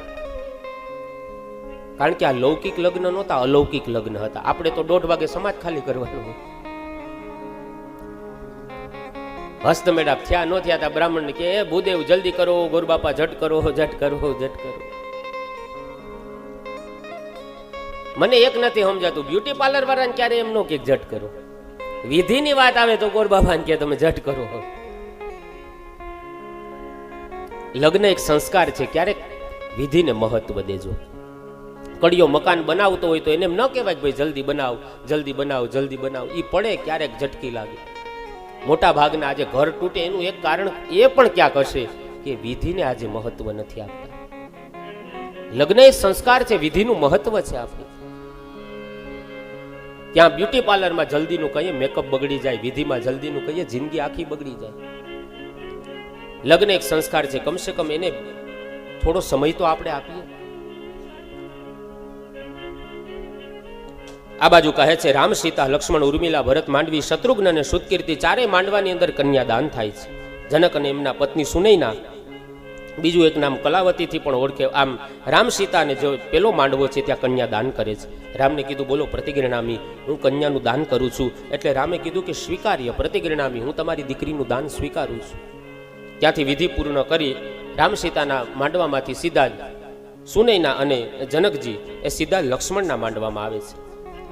કારણ કે આ લૌકિક લગ્ન નહોતા, અલૌકિક લગ્ન હતા. આપણે તો 1:30 વાગે સમાજ ખાલી કરવાનો હોય. હસ્તમેળાપ થયા ન થયા હતા, બ્રાહ્મણ કે એ ભૂદેવ જલ્દી કરો, ગોરબાપા ઝટ કરો, ઝટ કરો, ઝટ કરો. મને એક નથી સમજાતું, બ્યુટી પાર્લર વાળાને ક્યારે એમ નો કે ઝટ કરો, વિધિની વાત આવે તો ગોરબાપાને કે તમે ઝટ કરો. લગ્ન એક સંસ્કાર છે, ક્યારેક વિધિને મહત્વ દેજો. કડિયો મકાન બનાવતો હોય તો એને એમ ન કહેવાય કે ભાઈ જલ્દી બનાવ, જલ્દી બનાવ, જલ્દી બનાવ. એ પડે ક્યારેક ઝટકી લાગે. મોટા ભાગના આજે ઘર તૂટે એનું એક કારણ એ પણ ક્યાંક હશે કે વિધિને આજે મહત્વ નથી આપતા. લગ્ન એ સંસ્કાર છે, વિધિનું મહત્વ છે. આપણે ત્યાં બ્યુટી પાર્લરમાં જલ્દીનું કહીએ મેકઅપ બગડી જાય, વિધિમાં જલ્દીનું કહીએ જિંદગી આખી બગડી જાય. લગ્ન એક સંસ્કાર છે, કમસે કમ એને થોડો સમય તો આપણે આપીએ. આ બાજુ કહે છે રામ, સીતા, લક્ષ્મણ, ઉર્મિલા, ભરત, માંડવી, શત્રુઘ્ન અને સુતકીર્તિ 4 માંડવાની અંદર કન્યાદાન થાય છે. જનક અને એમના પત્ની સુનૈના, બીજું એક નામ કલાવતીથી પણ ઓળખે. આમ રામ સીતા અને જો પેલો માંડવો છે ત્યાં કન્યાદાન કરે છે. રામને કીધું બોલો પ્રતિગૃણામી, હું કન્યાનું દાન કરું છું. એટલે રામે કીધું કે સ્વીકાર્ય પ્રતિગૃણામી, હું તમારી દીકરીનું દાન સ્વીકારું છું. ત્યાંથી વિધિ પૂર્ણ કરી રામ સીતાના માંડવામાંથી સીધા સુનૈના અને જનકજી એ સીધા લક્ષ્મણના માંડવામાં આવે છે.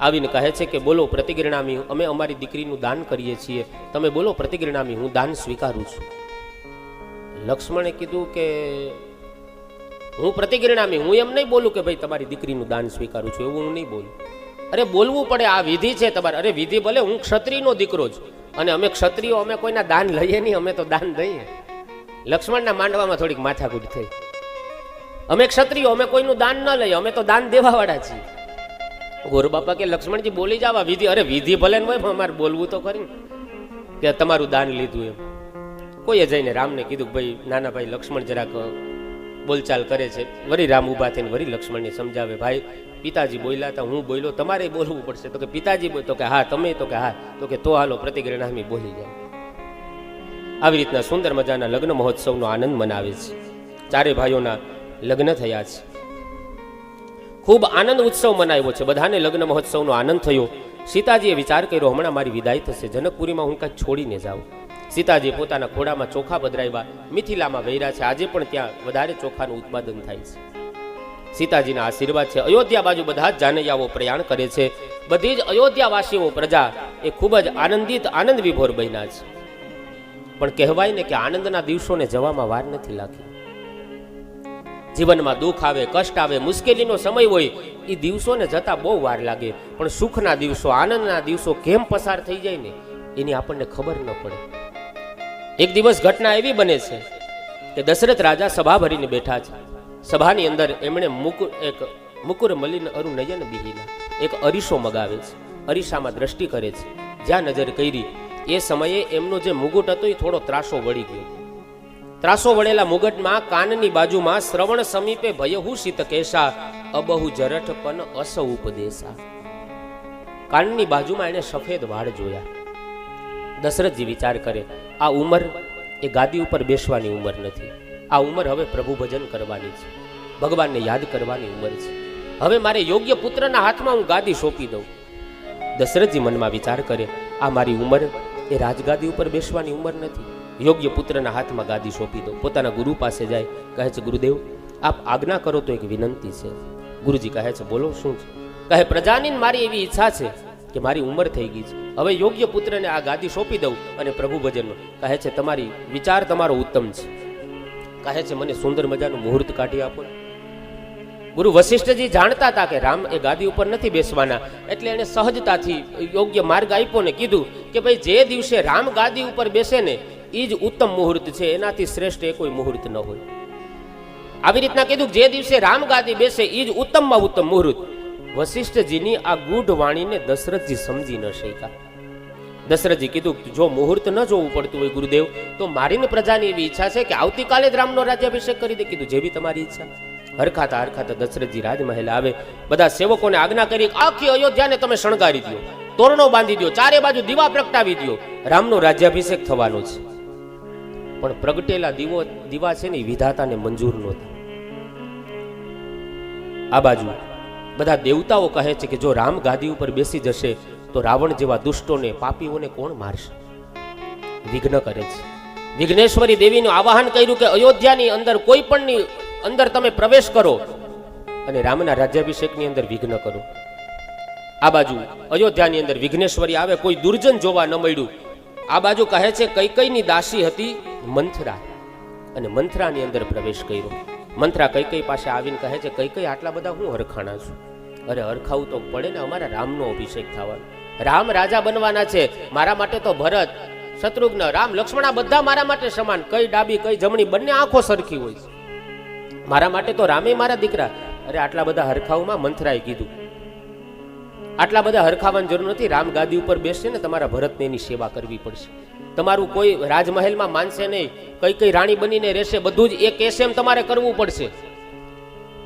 આવીને કહે છે કે બોલો પ્રતિગૃણામી, અમે અમારી દીકરીનું દાન કરીએ છીએ, તમે બોલો પ્રતિગૃણામી, હું દાન સ્વીકારું છું. લક્ષ્મણે કીધું કે હું પ્રતિગૃણામી, હું એમ નહીં બોલું કે ભાઈ તમારી દીકરીનું દાન સ્વીકારું છું, એવું હું નહીં બોલું. અરે બોલવું પડે, આ વિધિ છે તમારે. અરે વિધિ ભલે, હું ક્ષત્રિયનો દીકરો છું અને અમે ક્ષત્રિયો અમે કોઈના દાન લઈએ નહીં, અમે તો દાન દઈએ. લક્ષ્મણના માંડવામાં થોડીક માથાકૂટ થઈ. અમે ક્ષત્રિયો, અમે કોઈનું દાન ન લઈએ, અમે તો દાન દેવાવાળા છીએ. ગોરબાપા કે લક્ષ્મણજી બોલી જાવ, વિધિ. અરે વિધિ ભલે ને હોય, અમારે બોલવું તો ખરી કે તમારું દાન લીધું એમ. કોઈએ જઈને રામને કીધું ભાઈ નાના ભાઈ લક્ષ્મણ જરાક બોલચાલ કરે છે. વળી રામ ઊભા થઈને વળી લક્ષ્મણને સમજાવે, ભાઈ પિતાજી બોલ્યા હતા, હું બોલ્યો, તમારે બોલવું પડશે. તો કે પિતાજી બોલ, તો કે હા તમે, તો કે હા, તો કે તો હાલો પ્રતિગૃણામી બોલી જાય. આવી રીતના સુંદર મજાના લગ્ન મહોત્સવનો આનંદ મનાવે છે. 4 ભાઈઓના લગ્ન થયા છે. ખૂબ આનંદ ઉત્સવ મનાવ્યો છે, બધાને લગ્ન મહોત્સવનો આનંદ થયો. સીતાજીએ વિચાર કર્યો હમણાં મારી વિદાય થશે, જનકપુરીમાં હું કાંઈક છોડીને જાઉં. સીતાજી પોતાના ખોડામાં ચોખા પધરાવ્યા, મિથિલામાં વૈરા છે, આજે પણ ત્યાં વધારે ચોખાનું ઉત્પાદન થાય છે. સીતાજીના આશીર્વાદ છે. અયોધ્યા બાજુ બધા જ જાનૈયાઓ પ્રયાણ કરે છે. બધી જ અયોધ્યાવાસીઓ પ્રજા એ ખૂબ જ આનંદિત, આનંદ વિભોર બન્યા છે. પણ કહેવાય ને કે આનંદના દિવસોને જવામાં વાર નથી લાગી. જીવનમાં દુઃખ આવે, કષ્ટ આવે, મુશ્કેલીનો સમય હોય, એ દિવસોને જતા બહુ વાર લાગે. પણ સુખના દિવસો, આનંદના દિવસો કેમ પસાર થઈ જાય ને એની આપણને ખબર ન પડે. એક દિવસ ઘટના એવી બને છે કે દશરથ રાજા સભા ભરીને બેઠા છે. સભાની અંદર એમણે મુકુર મલિન અરુ નયન બિહીના એક અરીસો મગાવે છે. અરીસામાં દ્રષ્ટિ કરે છે. જ્યાં નજર કરી એ સમયે એમનો જે મુગુટ હતો એ થોડો ત્રાસો વળી ગયો. ત્રાસો વળેલા મુગટમાં કાનની બાજુમાં શ્રવણ સમીપે ભયહુષિત કેશા અબહુ જરઠ પન અસ ઉપદેશા. કાનની બાજુમાં એને સફેદ વાળ જોયા. દશરથજી વિચાર કરે, આ ઉંમર એ ગાદી ઉપર બેસવાની ઉંમર નથી. આ ઉંમર હવે પ્રભુ ભજન કરવાની છે, ભગવાનને યાદ કરવાની ઉંમર છે. હવે મારે યોગ્ય પુત્રના હાથમાં હું ગાદી સોંપી દઉં. દશરથજી મનમાં વિચાર કરે, આ મારી ઉંમર એ રાજગાદી ઉપર બેસવાની ઉંમર નથી. યોગ્ય પુત્રના હાથમાં ગાદી સોંપી દઉં. પોતાના ગુરુ પાસે જાય, કહે છે, ગુરુદેવ આપ આજ્ઞા કરો તો એક વિનંતી છે. ગુરુજી કહે છે, બોલો શું છે? કહે, પ્રજાની મારી એવી ઈચ્છા છે કે મારી ઉંમર થઈ ગઈ છે, હવે યોગ્ય પુત્રને આ ગાદી સોંપી દઉં અને પ્રભુ ભજન. કહે છે, તમારી વિચાર તમારો ઉત્તમ છે. કહે છે, મને સુંદર મજાનું મુહૂર્ત કાઢી આપો. ગુરુ વશિષ્ઠજી જાણતા હતા કે રામ એ ગાદી ઉપર નથી બેસવાના, એટલે એને સહજતાથી યોગ્ય માર્ગ આપ્યો ને કીધું કે ભાઈ જે દિવસે રામ ગાદી ઉપર બેસે ને એ જ ઉત્તમ મુહૂર્ત છે, એનાથી શ્રેષ્ઠ એ કોઈ મુહૂર્ત ન હોય. આવી રીતના કીધું જે દિવસે રામ ગાદી બેસે એ જ ઉત્તમમાં ઉત્તમ મુહૂર્ત. વશિષ્ઠજીની આ ગૂઢ વાણીને દશરથજી સમજી ન શક્યા. દશરથજી કીધું, જો મુહૂર્ત ન જોવું પડતું હોય ગુરુદેવ, તો મારી ને પ્રજાની એવી ઈચ્છા છે કે આવતીકાલે જ રામનો રાજ્યાભિષેક કરી દે. કીધું, જેવી તમારી ઈચ્છા. હરખાતા હરખાતા દશરથજી રાજમહેલ આવે. બધા સેવકોને આજ્ઞા કરી, આખી અયોધ્યાને તમે શણગારી દો, તોરણો બાંધી દો, ચારે બાજુ દીવા પ્રગટાવી દો, રામનો રાજ્યાભિષેક થવાનો છે. પણ પ્રગટેલા દીવા છે ને વિધાતાને મંજૂર નહોતા. આ બાજુ બધા દેવતાઓ કહે છે કે જો રામ ગાદી ઉપર બેસી જશે તો રાવણ જેવા દુષ્ટોને પાપીઓને કોણ મારશે? વિઘ્ન કરે છે. વિઘ્નેશ્વરી દેવીનું આવાહન કર્યું કે અયોધ્યાની અંદર કોઈ પણની અંદર તમે પ્રવેશ કરો અને રામના રાજ્યાભિષેકની અંદર વિઘ્ન કરો. આ બાજુ અયોધ્યાની અંદર વિઘ્નેશ્વરી આવે, કોઈ દુર્જન જોવા ન મળ્યું. આ બાજુ કહે છે કૈકેયની દાસી હતી મંથરા, અને મંથરાની અંદર પ્રવેશ કર્યો. મંથરા કૈકેય પાસે આવીને કહે છે, કૈકેય આટલા બધા હું હરખાણા છું? અરે હરખાવું તો પડે ને, અમારા રામનો અભિષેક થવાનો, રામ રાજા બનવાના છે. મારા માટે તો ભરત, શત્રુઘ્ન, રામ, લક્ષ્મણ બધા મારા માટે સમાન, કઈ ડાબી કઈ જમણી બંને આંખો સરખી હોય છે. મારા માટે તો રામે મારા દીકરા. અરે આટલા બધા હરખાવમાં મંથરાએ કીધું, આટલા બધા હરખાવાની જરૂર નથી. રામ ગાદી ઉપર બેસશે ને તમારા ભરતને એની સેવા કરવી પડશે. તમારું કોઈ રાજમહેલમાં માનશે નહીં, કઈ રાણી બનીને રહેશે, બધું જ એ કહેશે એમ તમારે કરવું પડશે.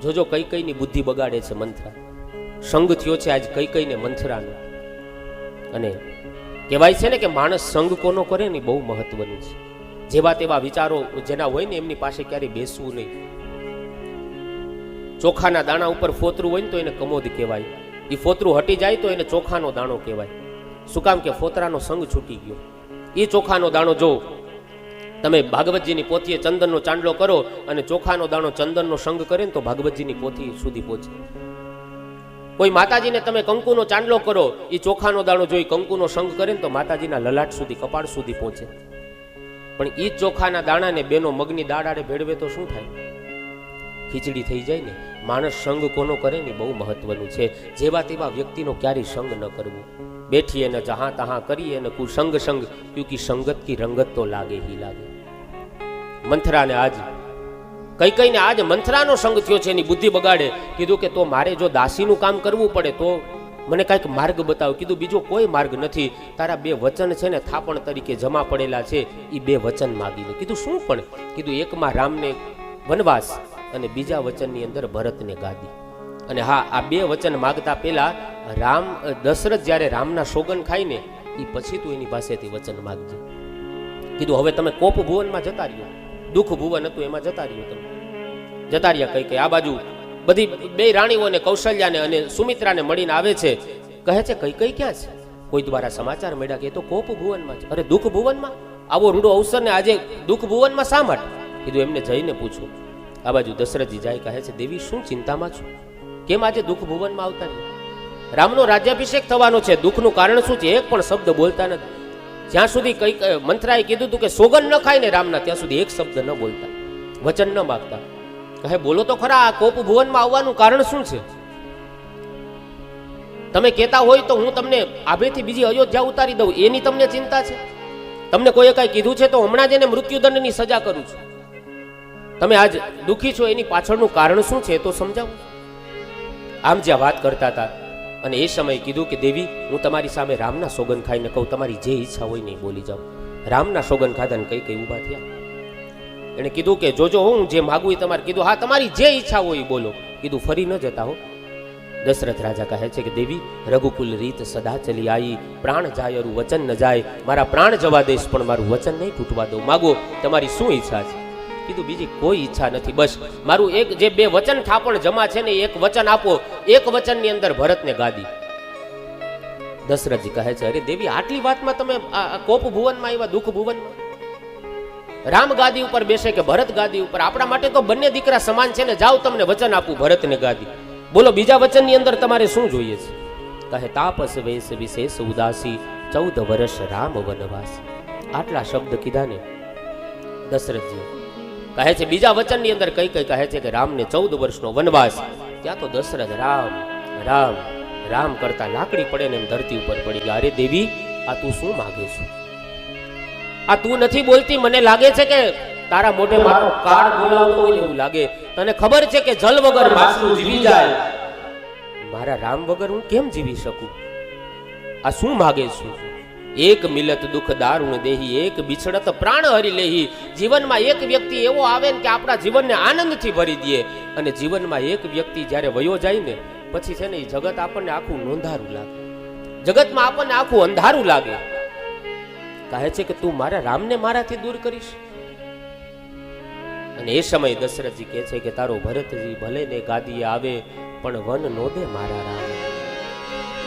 જોજો કઈની બુદ્ધિ બગાડે છે મંથરા. સંગ થયો છે આજ કઈને મંથરાનો. અને કહેવાય છે ને કે માણસ સંગ કોનો કરે ને બહુ મહત્વનું છે. જેવા તેવા વિચારો જેના હોય ને એમની પાસે ક્યારેય બેસવું નહીં. ચોખાના દાણા ઉપર ફોતરું હોય ને તો એને કમોદ કહેવાય. એ ફોતરું હટી જાય તો એને ચોખાનો દાણો કહેવાય. શું કામ કે ફોતરાનો સંગ છૂટી ગયો. એ ચોખાનો દાણો જો તમે ભાગવતજીની પોથીએ ચંદનનો ચાંદલો કરો અને ચોખાનો દાણો ચંદનનો સંગ કરે ને તો ભાગવતજીની પોથી સુધી પહોંચે. કોઈ માતાજીને તમે કંકુનો ચાંદલો કરો, એ ચોખાનો દાણો જોઈ કંકુનો સંગ કરે ને તો માતાજીના લલાટ સુધી, કપાળ સુધી પહોંચે. પણ એ જ ચોખાના દાણાને બેનો મગની દાળ આડે ભેળવે તો શું થાય? ખીચડી થઈ જાય ને. માણસ સંગ કોનો કરે ને બહુ મહત્વનું છે. જેવા તેવા વ્યક્તિનો ક્યારેય સંગ ન કરવો. બેઠીએ ને જહાં તહાં કરીએ ને કુસંગ સંગ, ક્યોંકિ સંગત કી રંગત તો લાગે હી લાગે. મંથરાને આજ કઈકઈને આજ મંથરાનો સંગ થયો છે, એની બુદ્ધિ બગાડે. કીધું કે તો મારે જો દાસીનું કામ કરવું પડે તો મને કાંઈક માર્ગ બતાવ. કીધું બીજો કોઈ માર્ગ નથી. તારા બે વચન છે ને થાપણ તરીકે જમા પડેલા છે, એ બે વચન માગી લે. કીધું શું પણ? કીધું એકમાં રામને વનવાસ અને બીજા વચનની અંદર ભરતને ગાદી. અને હા, આ બે વચન માગતા પહેલા રામ દશરથ જ્યારે રામના સોગન ખાય ને એ પછી તું એની પાસેથી વચન માગજે. કીધું હવે તમે કોપ ભુવનમાં જતા રહ્યો, દુઃખ ભુવન હતું એમાં જતા રહ્યો, તમે જતા રહ્યા. કઈ આ બાજુ બધી બે રાણીઓને કૌશલ્યાને અને સુમિત્રાને મળીને આવે છે. કહે છે કઈ ક્યાં છે? કોઈ દ્વારા સમાચાર મળ્યા કે એ તો કોપ ભુવનમાં છે. અરે દુઃખ ભુવનમાં? આવો રૂડો અવસર ને આજે દુઃખ ભુવનમાં શા માટે? કીધું એમને જઈને પૂછું. આ બાજુ દશરથજી જાય, કહે છે દેવી શું ચિંતામાં છો? કેમ આજે દુઃખ ભુવનમાં આવતા નહીં? રામનો રાજ્યાભિષેક થવાનો છે, દુઃખનું કારણ શું છે? એક પણ શબ્દ બોલતા નથી. જ્યાં સુધી કઈ મંથરાએ કીધું હતું કે સોગન ન ખાય ને રામના, ત્યાં સુધી એક શબ્દ ન બોલતા, વચન ન માગતા. કહે બોલો તો ખરા, આ કોપ ભુવનમાં આવવાનું કારણ શું છે? તમે કહેતા હોય તો હું તમને આભેથી બીજી અયોધ્યા ઉતારી દઉં, એની તમને ચિંતા છે? તમને કોઈએ કઈ કીધું છે તો હમણાં જ એને મૃત્યુદંડની સજા કરું છું. તમે આજ દુઃખી છો, એની પાછળનું કારણ શું છે તો સમજાવો. આમ જ્યાં વાત કરતા હતા અને એ સમયે કીધું કે દેવી, હું તમારી સામે રામના સોગંદ ખાઈને કહું, તમારી જે ઈચ્છા હોય ને એ બોલી જાઓ. રામના સોગંદ ખાધા ને કઈ ઊભા થયા. એને કીધું કે જોજો, હું જે માગું એ તમારે. કીધું હા, તમારી જે ઈચ્છા હોય એ બોલો. કીધું ફરી ન જતા હો. દશરથ રાજા કહે છે કે દેવી, રઘુકુલ રીત સદા ચલી આવી, પ્રાણ જાય અરુ વચન ન જાય. મારા પ્રાણ જવા દઈશ પણ મારું વચન નહીં તૂટવા દઉં. માગો, તમારી શું ઈચ્છા છે? કીધું બીજી કોઈ ઈચ્છા નથી, બસ મારું એક જે 2 વચન થાપણ જમા છે ને, એક વચન આપો. એક વચનની અંદર ભરતને ગાદી. દશરથજી કહે છે, અરે દેવી, આટલી વાતમાં તમે કોપ ભુવનમાં આવ્યા, દુઃખ ભુવનમાં? રામ ગાદી ઉપર બેસે કે ભરત ગાદી ઉપર? આપણા માટે તો બંને દીકરા સમાન છે ને. જાઓ, તમને વચન આપું, ભરતને ગાદી. બોલો, બીજા વચનની અંદર તમારે શું જોઈએ છે? કહે, તાપસ વેશ વિશેષ ઉદાસી, 14 વર્ષ રામ વનવાસી. આટલા શબ્દ કીધા ને દશરથજી. કહે છે બીજા વચનની અંદર કઈ કહે છે કે રામને 14 વર્ષનો વનવાસ. ત્યાં તો દશરથ રામ રામ રામ કરતા લાકડી પડે ને એમ ધરતી ઉપર પડી ગયા. અરે દેવી, આ તું શું માગે છે? આ તું નથી બોલતી. મને લાગે છે કે તારા મોઢે મારો કાળ બોલાવતો હોય એવું લાગે. તને ખબર છે કે જલ વગર માછલું જીવી જાય, મારા રામ વગર હું કેમ જીવી શકું? આ શું માગે છું? એક મિલત દુઃખ દારૂણ દેહી, એક બિછડત પ્રાણ હરી લેહી. જીવનમાં એક વ્યક્તિ એવો આવે ને કે આપણા જીવનને આનંદથી ભરી દે. અને જીવનમાં એક વ્યક્તિ જ્યારે વયો જાય ને પછી છે ને એ જગત આપણને આખું નોંધારું લાગે, જગતમાં આપણને આખું અંધારું લાગે. કહે છે કે તું મારા રામને મારાથી દૂર કરીશ? અને એ સમયે દશરથજી કહે છે કે તારો ભરતજી ભલે ને ગાદીએ આવે પણ વન નો દે મારા રામ.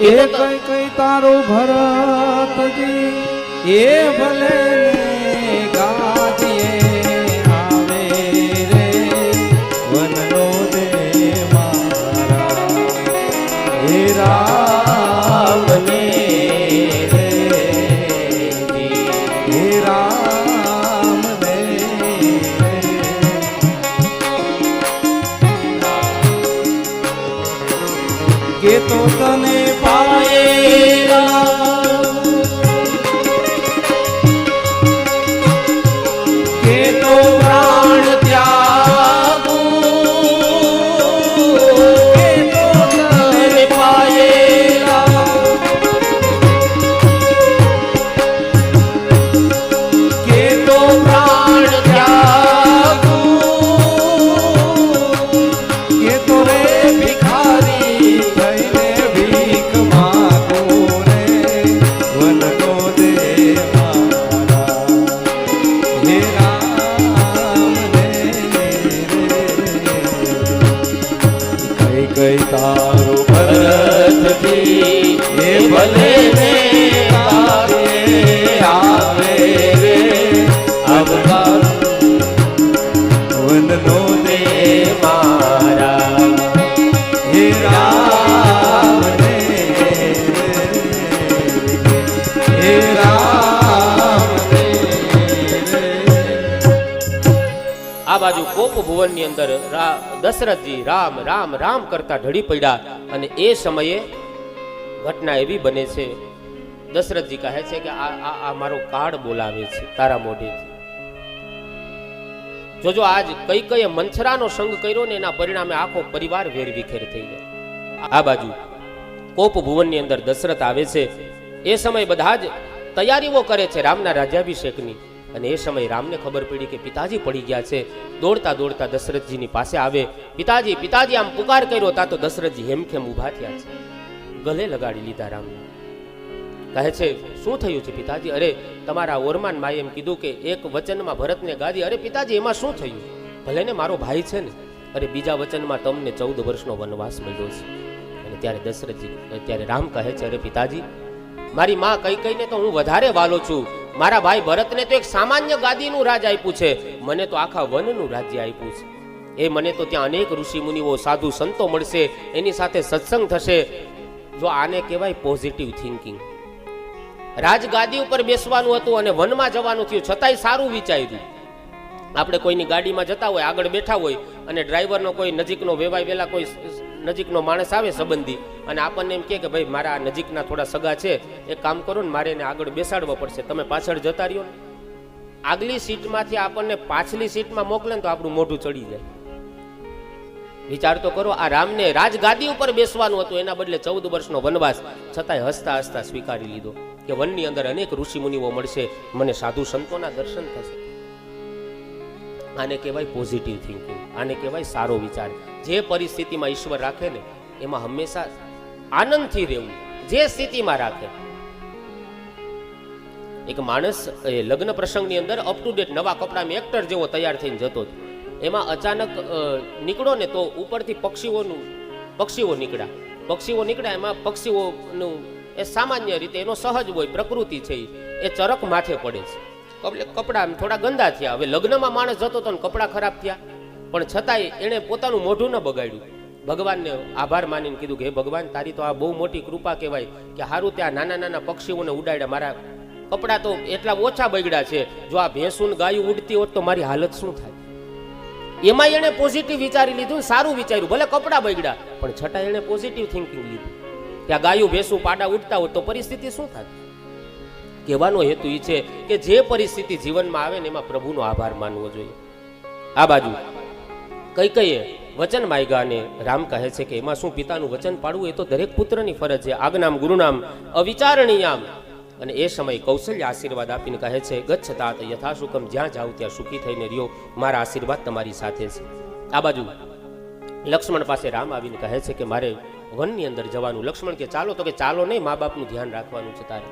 એ કઈ કઈ તારો ભરતજી એ ભલે ને ગાદીએ આવે રે, વનનો દે મારા હે રામ ને રે, હે રામ ને કે તો તને તારો ભરતજી એ ભલે ને આવે રે, અવતાર વનનો દે મારા હે રામ ને હે રામ ને. આ બાજુ કોપ ભુવનની અંદર દશરથજી રામ રામ રામ કરતા ઢળી પડ્યા. અને એ સમયે ઘટના એવી બને છે, દશરથજી કહે છે કે આ મારો કાળ બોલાવે છે તારા મોઢેથી. જોજો આજ કઈ કઈ મંથરાનો સંગ કર્યો ને એના પરિણામે આખો પરિવાર વેરવિખેર થઈ જાય. આ બાજુ કોપ ભુવનની અંદર દશરથ આવે છે. એ સમય બધા જ તૈયારીઓ કરે છે રામના રાજ્યાભિષેકની. અને એ સમયે રામને ખબર પડી કે પિતાજી પડી ગયા છે. દોડતા દોડતા દશરથજીની પાસે આવે. પિતાજી પિતાજી આમ પુકાર કર્યો. તા તો દશરથજી હેમખેમ ઊભા થયા છે, ગલે લગાડી લીધા રામને. કહે છે શું થયું છે પિતાજી? અરે તમારા ઓરમાન માએ એમ કીધું કે એક વચનમાં ભરતને ગાદી. અરે પિતાજી એમાં શું થયું? ભલે ને મારો ભાઈ છે ને. અરે બીજા વચનમાં તમને 14 વર્ષનો વનવાસ મળ્યો છે. અને ત્યારે દશરથજી ત્યારે રામ કહે છે અરે પિતાજી, મારી માં કઈ કઈને તો હું વધારે વાલો છું. મારા ભાઈ ભરતને તો એક સામાન્ય ગાદીનું રાજ આપ્યું છે, મને તો આખા વનનું રાજ્ય આપ્યું છે. એ મને તો ત્યાં અનેક ઋષિ મુનિઓ સાધુ સંતો મળશે, એની સાથે સત્સંગ થશે. જો આને કહેવાય પોઝિટિવ થિંકિંગ. રાજગાદી ઉપર બેસવાનું હતું અને વનમાં જવાનું થયું, છતાંય સારું વિચાર્યું. આપણે કોઈની ગાડીમાં જતા હોય, આગળ બેઠા હોય અને ડ્રાઈવરનો કોઈ નજીકનો વેવાય વેલા કોઈ નજીકનો માણસ આવે સંબંધી અને આપણને એમ કે ભાઈ મારા નજીકના થોડા સગા છે, એક કામ કરો ને, મારે એને આગળ બેસાડવો પડશે, તમે પાછળ જતા રહ્યો ને. આગલી સીટમાંથી આપણને પાછલી સીટમાં મોકલે ને તો આપણું મોઢું ચડી જાય. વિચાર તો કરો, આ રામને રાજગાદી ઉપર બેસવાનું હતું, એના બદલે 14 વર્ષનો વનવાસ, છતાંય હસતા હસતા સ્વીકારી લીધો કે વનની અંદર અનેક ઋષિ મુનિઓ મળશે, મને સાધુ સંતોના દર્શન થશે. આને કહેવાય પોઝિટિવ થિંકિંગ, આને કહેવાય સારો વિચાર. જે પરિસ્થિતિમાં ઈશ્વર રાખે ને એમાં હંમેશા આનંદથી રહેવું, જે સ્થિતિમાં રાખે. એક માણસ લગ્ન પ્રસંગની અંદર અપ ટુ ડેટ નવા કપડામાં એક્ટર જેવો તૈયાર થઈને જતો હતો. એમાં અચાનક નીકળો ને તો ઉપરથી પક્ષીઓ નીકળ્યા. એમાં પક્ષીઓનું એ સામાન્ય રીતે એનો સહજ હોય, પ્રકૃતિ છે, એ ચરક માથે પડે છે. એટલે કપડા થોડા ગંદા થયા. હવે લગ્નમાં માણસ જતો હતો ને કપડા ખરાબ થયા, પણ છતાંય એણે પોતાનું મોઢું ન બગાડ્યું. ભગવાનને આભાર માનીને કીધું કે હે ભગવાન, તારી તો આ બહુ મોટી કૃપા કહેવાય કે હારું ત્યાં નાના નાના પક્ષીઓને ઉડાડ્યા, મારા કપડા તો એટલા ઓછા બગડ્યા છે. જો આ ભેંસું ગાયું ઉડતી હોત તો મારી હાલત શું થાય. એમાં એને પોઝિટિવ વિચારી લીધું, સારું વિચાર્યું. ભલે કપડા બગડ્યા પણ છતાં એને પોઝિટિવ થિંકિંગ લીધું કે આ ગાયું ભેંસું પાડા ઉડતા હોત તો પરિસ્થિતિ શું થાય. કહેવાનો હેતુ એ છે કે જે પરિસ્થિતિ જીવનમાં આવે ને એમાં પ્રભુનો આભાર માનવો જોઈએ. આ બાજુ કઈ વચન માગ્યા અને રામ કહે છે કે એમાં શું પિતાનું વચન પાડવું એ તો દરેક પુત્રની ફરજ છે. આજ્ઞામ ગુરુનામ અવિચારણીયામ. અને એ સમયે કૌશલ્ય આશીર્વાદ આપીને કહે છે ગચ્છ તાત યથાશુકમ, જ્યાં જાવ ત્યાં સુખી થઈને રહ્યો, મારા આશીર્વાદ તમારી સાથે છે. આ બાજુ લક્ષ્મણ પાસે રામ આવીને કહે છે કે મારે વનની અંદર જવાનું. લક્ષ્મણ કે ચાલો, તો કે ચાલો નહીં, મા બાપનું ધ્યાન રાખવાનું છે તારે.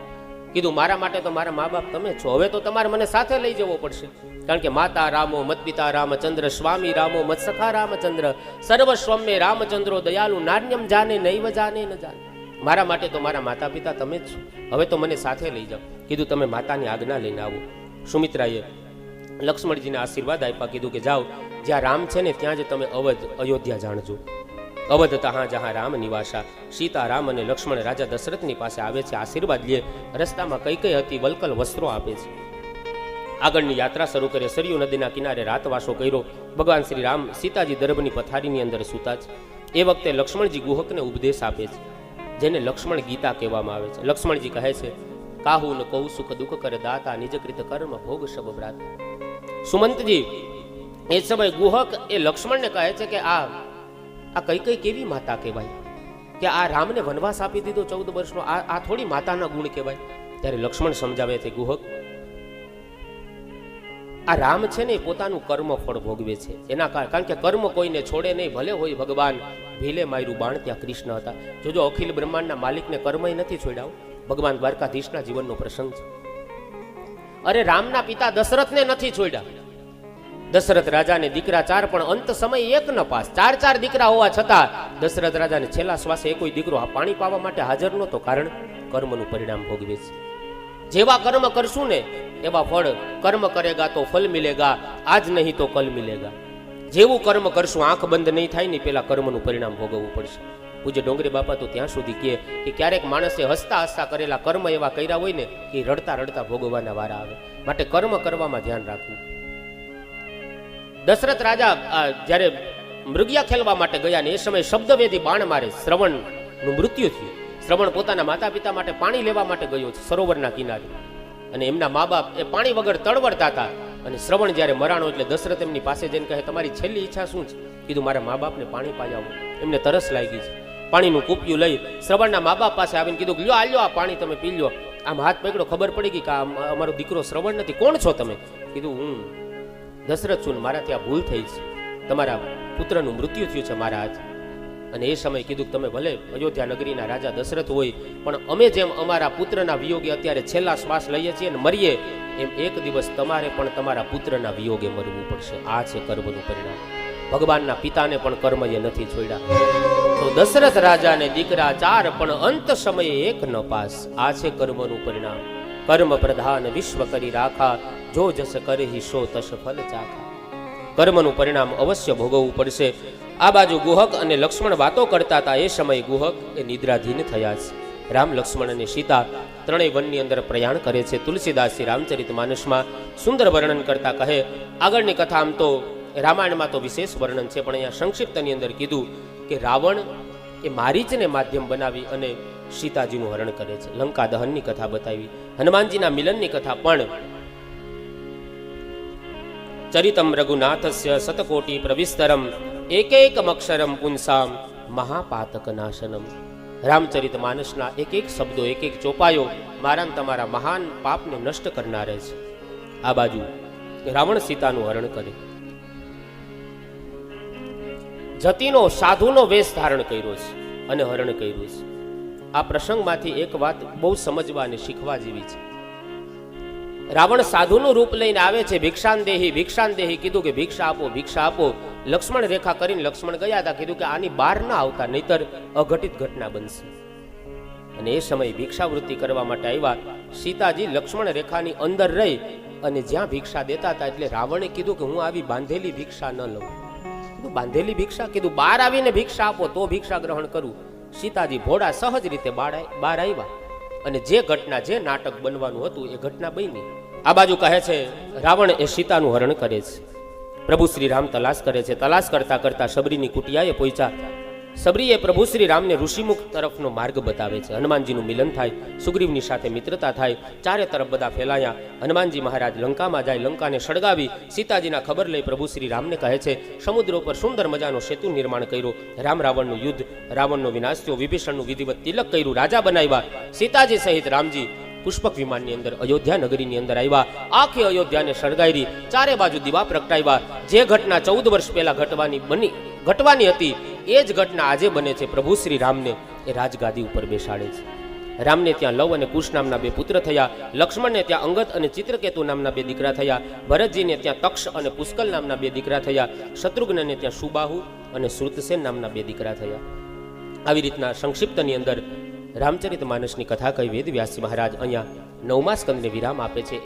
કીધું મારા માટે તો મારા મા બાપ તમે છો, હવે તો તમારે મને સાથે લઈ જવો પડશે. કારણ કે માતા રામો મત પિતા રામચંદ્ર, સ્વામી રામો મત સખા રામચંદ્ર, સર્વસ્વમે રામચંદ્રો દયાલુ, નાન્યમ જાને નૈવ જાને ન જાને. મારા માટે તો મારા માતા પિતા તમે જ છો, હવે તો મને સાથે લઈ જાઓ. કીધું તમે માતાની આજ્ઞા લઈને આવો. સુમિત્રાએ લક્ષ્મણજીને આશીર્વાદ આપ્યા. કીધું કે જાઓ, જ્યાં રામ છે ને ત્યાં જ તમે અયોધ્યા જાણજો. અવધ તહાં જહાં રામ નિવાસા. સીતા રામ અને લક્ષ્મણ રાજા દશરથની પાસે આવે છે, આશીર્વાદ લે. રસ્તામાં કઈ હતી વલકલ વસ્ત્રો આપે છે. આગળની યાત્રા શરૂ કરે. સરયુ નદીના કિનારે રાતવાસો કર્યો. ભગવાન શ્રી રામ સીતાજી દર્ભની પથારીની અંદર સૂતા છે. એ વખતે લક્ષ્મણજી ગુહકને ઉપદેશ આપે છે, જેને લક્ષ્મણ ગીતા કહેવામાં આવે છે. લક્ષ્મણજી કહે છે કાહુ ન કૌ સુખ દુઃખ કરે દાતા, નિજકૃત કર્મ ભોગ શબ ભ્રાતા. સુમંતજી એ સમય ગુહક એ લક્ષ્મણને કહે છે કે આ કઈ કેવી માતા કહેવાય કે આ રામને વનવાસ આપી દીધો 14 વર્ષનો, આ થોડી માતાના ગુણ કહેવાય. ત્યારે લક્ષ્મણ સમજાવે છે ગુહક, આ રામ છે ને પોતાનું કર્મ ફળ ભોગવે છે. એના કારણ કે કર્મ કોઈને છોડે નહીં, ભલે હોય ભગવાન ભીલે માર્યું બાણ ત્યાં કૃષ્ણ હતા. જોજો અખિલ બ્રહ્માંડના માલિકને કર્મય નથી છોડ્યા. ભગવાન દ્વારકાધીશના જીવનનો પ્રસંગ છે. અરે રામના પિતા દશરથને નથી છોડ્યા. દશરથ રાજાને દીકરા 4 પણ અંત સમય એક ન પાસ. 4 દીકરા હોવા છતાં દશરથ રાજાને છેલ્લા શ્વાસે કોઈ દીકરો પાણી પાવા માટે હાજર નહોતો. કારણ કર્મનું પરિણામ ભોગવે છે. જેવા કર્મ કરશું ને એવા ફળ. કર્મ કરેગા તો ફલ મિલેગા, આજ નહીં તો કલ મિલેગા. જેવું કર્મ કરશું, આંખ બંધ નહીં થાય ને પેલા કર્મનું પરિણામ ભોગવવું પડશે. પૂજ્ય ડોંગરી બાપા તો ત્યાં સુધી કહે કે ક્યારેક માણસે હસતા હસતા કરેલા કર્મ એવા કર્યા હોય ને કે રડતા રડતા ભોગવવાના વારા આવે. માટે કર્મ કરવામાં ધ્યાન રાખવું. દશરથ રાજા જ્યારે મૃગયા ખેલવા માટે ગયા ને એ સમયે શબ્દવેદી બાણ મારે શ્રવણનું મૃત્યુ થયું. શ્રવણ પોતાના માતા પિતા માટે પાણી લેવા માટે ગયો છે સરોવરના કિનારે, અને એમના મા બાપ એ પાણી વગર તળવડતા હતા. અને શ્રવણ જ્યારે મરાણો એટલે દશરથ એમની પાસે જઈને કહે તમારી છેલ્લી ઈચ્છા શું છે? કીધું મારા મા બાપને પાણી પાઈ આવો. એમને તરસ લાગી છે. પાણીનું કૂપિયું લઈ શ્રવણના મા બાપ પાસે આવીને કીધું લ્યો આલ્યો આ પાણી તમે પી લો. આમ હાથ પકડો, ખબર પડી ગઈ કે અમારો દીકરો શ્રવણ નથી. કોણ છો તમે? કીધું હું દશરથ છું, મારાથી આ ભૂલ થઈ છે, તમારા પુત્રનું મૃત્યુ થયું છે મારા હાથ. અને એ સમયે કીધું તમે ભલે અયોધ્યા નગરીના રાજા દશરથ હોય, પણ અમે જેમ અમારા પુત્રના વિયોગે અત્યારે છેલ્લા શ્વાસ લઈએ છીએ અને મરીએ, એમ એક દિવસ તમારે પણ તમારા પુત્રના વિયોગે મરવું પડશે. આ છે કર્મનું પરિણામ. ભગવાનના પિતાને પણ કર્મએ નથી છોડ્યા. તો દશરથ રાજાને દીકરા 4 પણ અંત સમયે એક ન પાસ. આ છે કર્મનું પરિણામ. કર્મ પ્રધાન વિશ્વ કરી રાખા, જો જસ કરહી સો તસ ફલ ચાખા. કર્મનું પરિણામ અવશ્ય ભોગવવું પડશે. આ બાજુ ગુહક અને લક્ષ્મણ વાતો કરતા હતા. એ સમયે ગુહક એ નિદ્રાધીન થયા છે. રામ, લક્ષ્મણ અને સીતા ત્રણેય વનની અંદર પ્રયાણ કરે છે. તુલસીદાસજી રામચરિત માનસમાં સુંદર વર્ણન કરતા કહે, આગળની કથા આમ તો રામાયણમાં તો વિશેષ વર્ણન છે, પણ અહીંયા સંક્ષિપ્તની અંદર કીધું કે રાવણ એ મારીચને માધ્યમ બનાવી અને સીતાજીનું હરણ કરે છે. લંકા દહનની કથા બતાવી, હનુમાનજીના મિલનની કથા. પણ ચરિતમ રઘુનાથસ્ય શતકોટિ પ્રવિસ્તરમ એકૈકમ અક્ષરમ પુંસામ મહાપાતક નાશનમ. રામચરિત માનસના એક એક શબ્દો, એક એક ચોપાયો મારા ને તમારા મહાન પાપને નષ્ટ કરનારે છે. આ બાજુ રાવણ સીતાનું હરણ કરે. જતીનો સાધુનો વેશ ધારણ કર્યો છે અને હરણ કર્યું છે. આ પ્રસંગમાંથી એક વાત બહુ સમજવા અને શીખવા જેવી છે. રાવણ સાધુનું રૂપ લઈને આવે છે. ભિક્ષાન દેહી કીધું કે ભિક્ષા આપો, ભિક્ષા આપો. લક્ષ્મણ રેખા કરીને લક્ષ્મણ ગયા હતા. કીધું કે આની બહાર ના આવતા, નહીતર અઘટિત ઘટના બનશે. અને એ સમયે ભિક્ષાવૃત્તિ કરવા માટે આવ્યા. સીતાજી લક્ષ્મણ રેખાની અંદર રહી અને જ્યાં ભિક્ષા દેતા હતા, એટલે રાવણે કીધું કે હું આવી બાંધેલી ભિક્ષા ન લઉં. કીધું બાંધેલી ભિક્ષા? કીધું બહાર આવીને ભિક્ષા આપો તો ભિક્ષા ગ્રહણ કરું. સીતાજી ભોળા સહજ રીતે બહાર આવ્યા અને જે ઘટના, જે નાટક બનવાનું હતું એ ઘટના બની. આ બાજુ કહે છે રાવણ એ સીતાનું હરણ કરે છે. પ્રભુ શ્રી રામ તલાશ કરે છે. તલાશ કરતા કરતા સબરીની કુટિયાએ પહોંચ્યા. સબરીએ પ્રભુ શ્રી રામને ઋષિમુખ તરફનો માર્ગ બતાવે છે. હનુમાનજીનું મિલન થાય, સુગ્રીવની સાથે મિત્રતા થાય, ચારે તરફ બધા ફેલાયા. હનુમાનજી મહારાજ લંકામાં જાય, લંકાને સળગાવી સીતાજીના ખબર લઈ પ્રભુ શ્રી રામને કહે છે સમુદ્ર ઉપર સુંદર મજાનો સેતુ નિર્માણ કર્યો. રામ રાવણનું યુદ્ધ, રાવણનો વિનાશ થયો, વિભીષણનું વિધિવત તિલક કર્યું, રાજા બનાવ્યા. સીતાજી સહિત રામજી પુષ્પક વિમાનની અંદર અયોધ્યા નગરીની અંદર આવ્યા. આખી અયોધ્યાને સળગાવી, ચારે બાજુ દીવા પ્રગટાવ્યા. જે ઘટના 14 વર્ષ પહેલા ઘટવાની હતી એ જ ઘટના આજે બને છે. પ્રભુ શ્રી રામને એ રાજગાદી ઉપર બેસાડે છે. રામને ત્યાં લવ અને કુશ નામના 2 પુત્ર થયા. લક્ષ્મણને ત્યાં અંગદ અને ચિત્રકેતુ નામના 2 દીકરા થયા. ભરતજીને ત્યાં તક્ષ અને પુષ્કલ નામના 2 દીકરા થયા. શત્રુઘ્નને ત્યાં સુબાહુ અને શ્રુતસેન નામના 2 દીકરા થયા. આવી રીતના સંક્ષિપ્તની અંદર રામચરિત માનસની કથા કહી વેદ વ્યાસજી મહારાજ અહીંયા 9મા સ્કંદને વિરામ આપે છે.